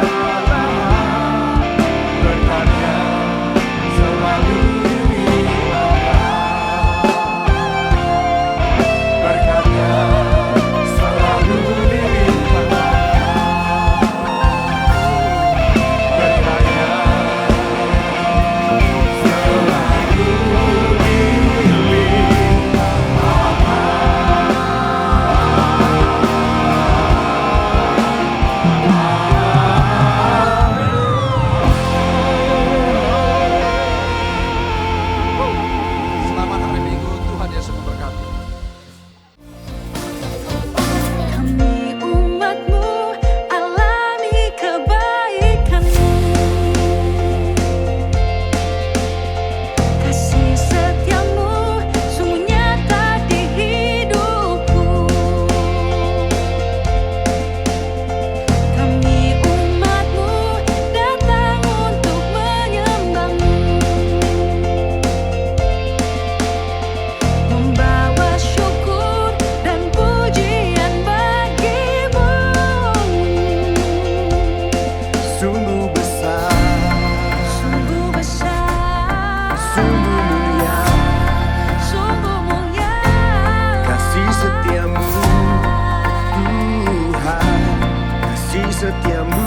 setiamu